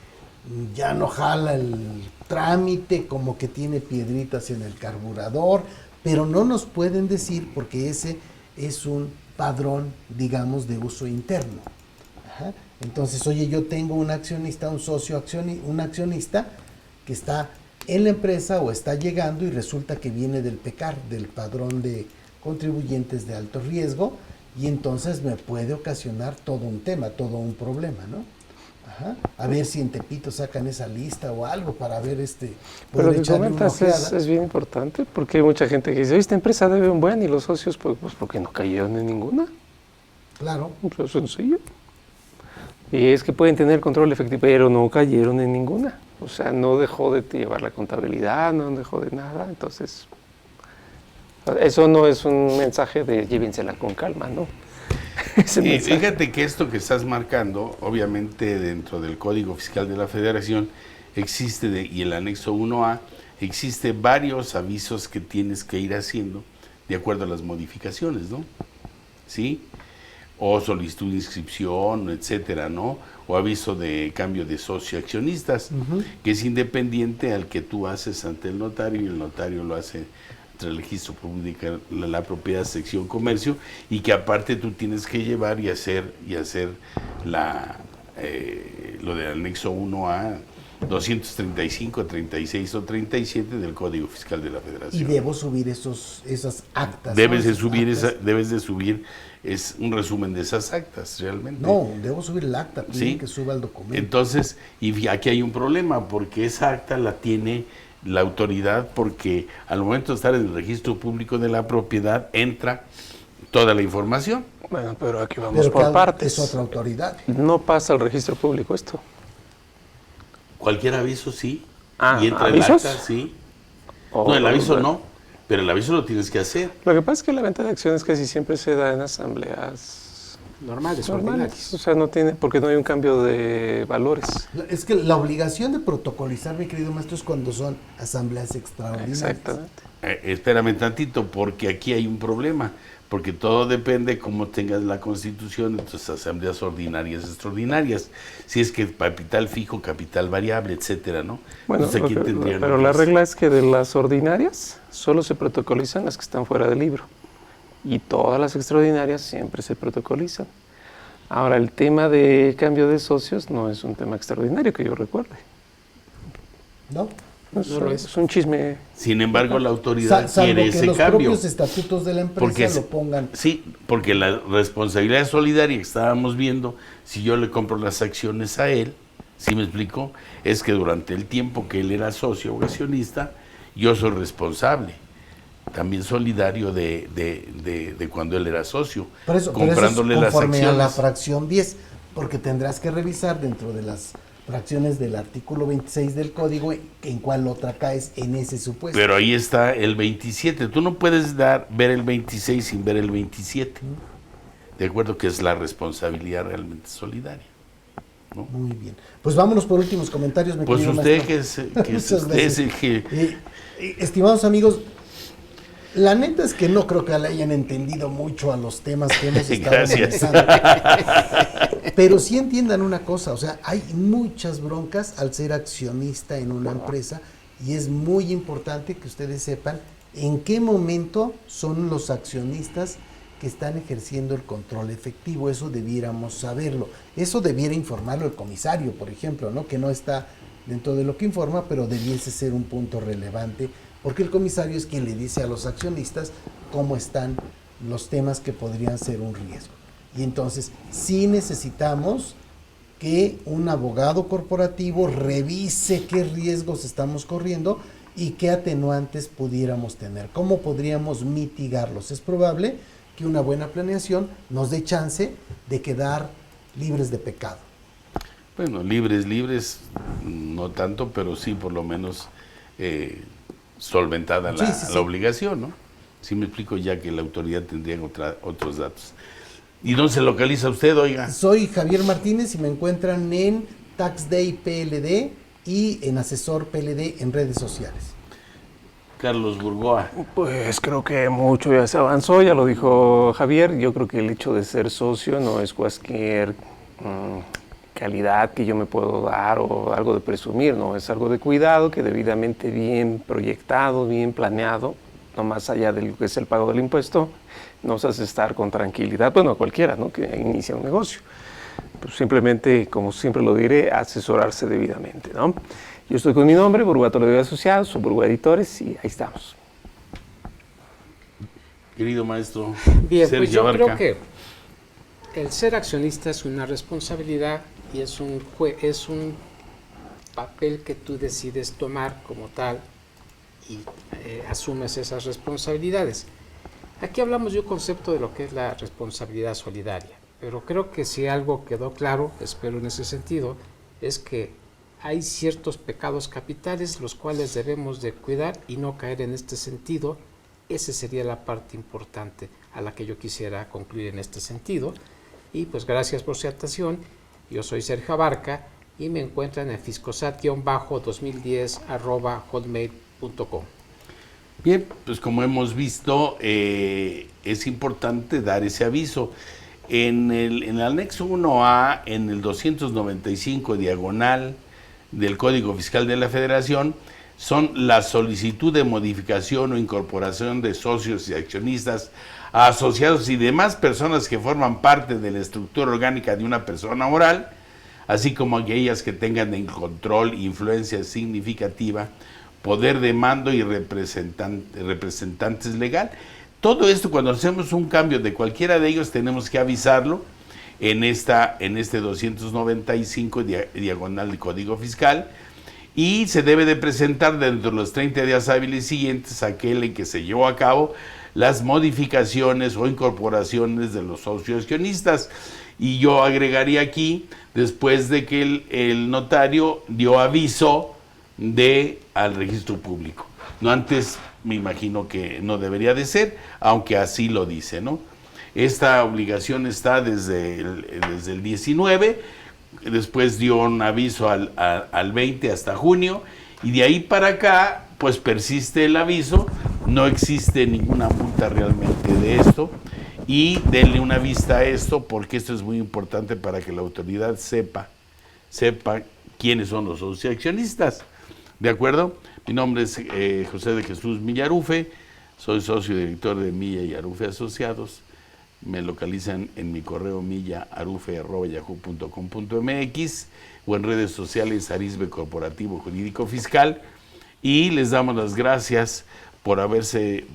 C: ya no jala el trámite, como que tiene piedritas en el carburador, pero no nos pueden decir porque ese es un padrón, digamos, de uso interno. Ajá. Entonces, oye, yo tengo un accionista, un socio un accionista que está en la empresa o está llegando y resulta que viene del PECAR, del padrón de contribuyentes de alto riesgo, y entonces me puede ocasionar todo un tema, todo un problema, ¿no? Ajá. A ver si en Tepito sacan esa lista o algo para ver
B: Pero
C: poder
B: lo que
C: echarle una
B: comentas
C: ojeada.
B: es bien importante porque hay mucha gente que dice, oye, esta empresa debe un buen y los socios, pues porque no cayeron en ninguna.
C: Claro.
B: Eso es sencillo. Y es que pueden tener control efectivo, pero no cayeron en ninguna. O sea, no dejó de llevar la contabilidad, no dejó de nada. Entonces, eso no es un mensaje de llévensela con calma, ¿no?
A: Y fíjate que esto que estás marcando, obviamente dentro del Código Fiscal de la Federación existe, y el anexo 1A, existe varios avisos que tienes que ir haciendo de acuerdo a las modificaciones, ¿no? ¿Sí? O solicitud de inscripción, etcétera, ¿no? O aviso de cambio de socio accionistas, que es independiente al que tú haces ante el notario y el notario lo hace entre el registro público, la propiedad, sección comercio, y que aparte tú tienes que llevar y hacer lo del anexo 1A 235, 36 o 37 del Código Fiscal de la Federación.
C: Y debo subir esas actas.
A: Debes
C: ¿no?
A: de subir
C: Actas.
A: debes de subir es un resumen de esas actas realmente.
C: No, debo subir el acta,
A: Sí.
C: que suba el documento.
A: Entonces, y aquí hay un problema, porque esa acta la tiene la autoridad, porque al momento de estar en el registro público de la propiedad entra toda la información.
B: Bueno, pero aquí vamos
C: Pero
B: por
C: cada-
B: partes.
C: es otra autoridad.
B: No pasa al registro público esto.
A: Cualquier aviso sí,
B: Ah,
A: y entra
B: ¿avisos?
A: el acta, sí.
B: O-
A: No, el aviso
B: bueno.
A: no, pero el aviso lo tienes que hacer.
B: Lo que pasa es que la venta de acciones casi siempre se da en asambleas
D: Normales,
B: normales.
D: ordinarias.
B: O sea, no tiene, porque no hay un cambio de valores.
C: Es que la obligación de protocolizar, mi querido maestro, es cuando son asambleas extraordinarias.
B: Exactamente.
A: Espérame tantito, porque aquí hay un problema, porque todo depende cómo tengas la constitución de tus asambleas ordinarias, extraordinarias, si es que capital fijo, capital variable, etcétera, ¿no?
B: Bueno,
A: Entonces, aquí tendrían
B: pero la
A: otras.
B: regla es que de las ordinarias solo se protocolizan las que están fuera del libro. Y todas las extraordinarias siempre se protocolizan. Ahora, el tema de cambio de socios no es un tema extraordinario que yo recuerde.
C: ¿No?
B: Es un chisme.
A: Sin embargo, la autoridad
C: Salvo
A: quiere
C: que
A: ese
C: los
A: cambio.
C: propios estatutos de la empresa
A: Porque
C: lo pongan.
A: Sí, porque la responsabilidad solidaria que estábamos viendo, si yo le compro las acciones a él, ¿sí me explico? Es que durante el tiempo que él era socio o accionista, yo soy responsable, también solidario de cuando él era socio,
C: Por eso,
A: comprándole
C: pero eso es
A: las
C: conforme a la
A: acciones.
C: fracción 10, porque tendrás que revisar dentro de las fracciones del artículo 26 del código en cuál otra caes en ese supuesto.
A: Pero ahí está el 27. Tú no puedes ver el 26 sin ver el 27. De acuerdo que es la responsabilidad realmente solidaria. ¿No?
C: Muy bien. Pues vámonos por últimos comentarios, mi
A: Pues
C: querido
A: usted
C: maestro.
A: que es
C: Muchas
A: usted es
C: gracias.
A: el que...
C: Estimados amigos, La neta es que no creo que le hayan entendido mucho a los temas que hemos estado
A: Gracias.
C: analizando. Pero sí entiendan una cosa, o sea, hay muchas broncas al ser accionista en una empresa y es muy importante que ustedes sepan en qué momento son los accionistas que están ejerciendo el control efectivo. Eso debiéramos saberlo. Eso debiera informarlo el comisario, por ejemplo, ¿no? Que no está dentro de lo que informa, pero debiese ser un punto relevante, porque el comisario es quien le dice a los accionistas cómo están los temas que podrían ser un riesgo. Y entonces, sí necesitamos que un abogado corporativo revise qué riesgos estamos corriendo y qué atenuantes pudiéramos tener, cómo podríamos mitigarlos. Es probable que una buena planeación nos dé chance de quedar libres de pecado.
A: Bueno, libres, no tanto, pero sí por lo menos solventada
C: Sí, sí, sí.
A: la obligación, ¿no? Sí me explico, ya que la autoridad tendría otros datos. ¿Y dónde se localiza usted, oiga?
C: Soy Javier Martínez y me encuentran en Tax Day PLD y en Asesor PLD en redes sociales.
A: Carlos Burgoa.
B: Pues creo que mucho ya se avanzó, ya lo dijo Javier. Yo creo que el hecho de ser socio no es cualquier calidad que yo me puedo dar o algo de presumir, no, es algo de cuidado que debidamente bien proyectado, bien planeado, no más allá de lo que es el pago del impuesto, nos hace estar con tranquilidad, bueno, cualquiera, ¿no? Que inicia un negocio. Pues simplemente, como siempre lo diré, asesorarse debidamente, ¿no? Yo estoy con mi nombre, Burgoa Toledo y Asociados, o Burgoa Editores, y ahí estamos.
A: Querido maestro
D: Bien,
A: Sergio
D: pues yo
A: Abarca.
D: creo que el ser accionista es una responsabilidad y es un papel que tú decides tomar como tal y asumes esas responsabilidades. Aquí hablamos de un concepto de lo que es la responsabilidad solidaria, pero creo que si algo quedó claro, espero en ese sentido, es que hay ciertos pecados capitales los cuales debemos de cuidar y no caer en este sentido. Esa sería la parte importante a la que yo quisiera concluir en este sentido. Y pues gracias por su atención. Yo soy Sergio Abarca y me encuentran en fiscosat-2010@hotmail.com.
A: Bien, pues como hemos visto, es importante dar ese aviso. En el anexo 1A, en el 295 diagonal del Código Fiscal de la Federación, son la solicitud de modificación o incorporación de socios y accionistas, asociados y demás personas que forman parte de la estructura orgánica de una persona moral, así como aquellas que tengan en control, influencia significativa, poder de mando y representantes legal. Todo esto, cuando hacemos un cambio de cualquiera de ellos, tenemos que avisarlo en este 295 diagonal del Código Fiscal, y se debe de presentar dentro de los 30 días hábiles siguientes aquel en que se llevó a cabo las modificaciones o incorporaciones de los socios accionistas. Y yo agregaría aquí, después de que el notario dio aviso al registro público. No antes, me imagino que no debería de ser, aunque así lo dice, ¿no? Esta obligación está desde el 19, después dio un aviso al 20 hasta junio, y de ahí para acá, pues persiste el aviso, no existe ninguna multa realmente de esto, y denle una vista a esto, porque esto es muy importante para que la autoridad sepa quiénes son los socios accionistas. ¿De acuerdo? Mi nombre es José de Jesús Millarufe, soy socio director de Milla y Arufe Asociados. Me localizan en mi correo millarufe@yahoo.com.mx o en redes sociales Arisbe Corporativo Jurídico Fiscal, y les damos las gracias por haberse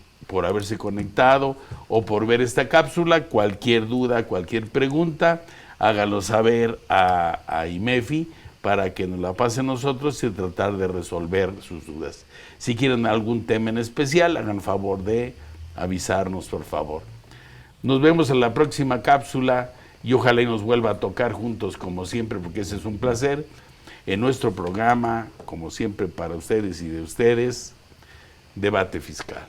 A: conectado o por ver esta cápsula. Cualquier duda, cualquier pregunta, hágalo saber a IMEFI para que nos la pasen nosotros y tratar de resolver sus dudas. Si quieren algún tema en especial, hagan favor de avisarnos, por favor. Nos vemos en la próxima cápsula y ojalá y nos vuelva a tocar juntos, como siempre, porque ese es un placer, en nuestro programa, como siempre, para ustedes y de ustedes, Debate Fiscal.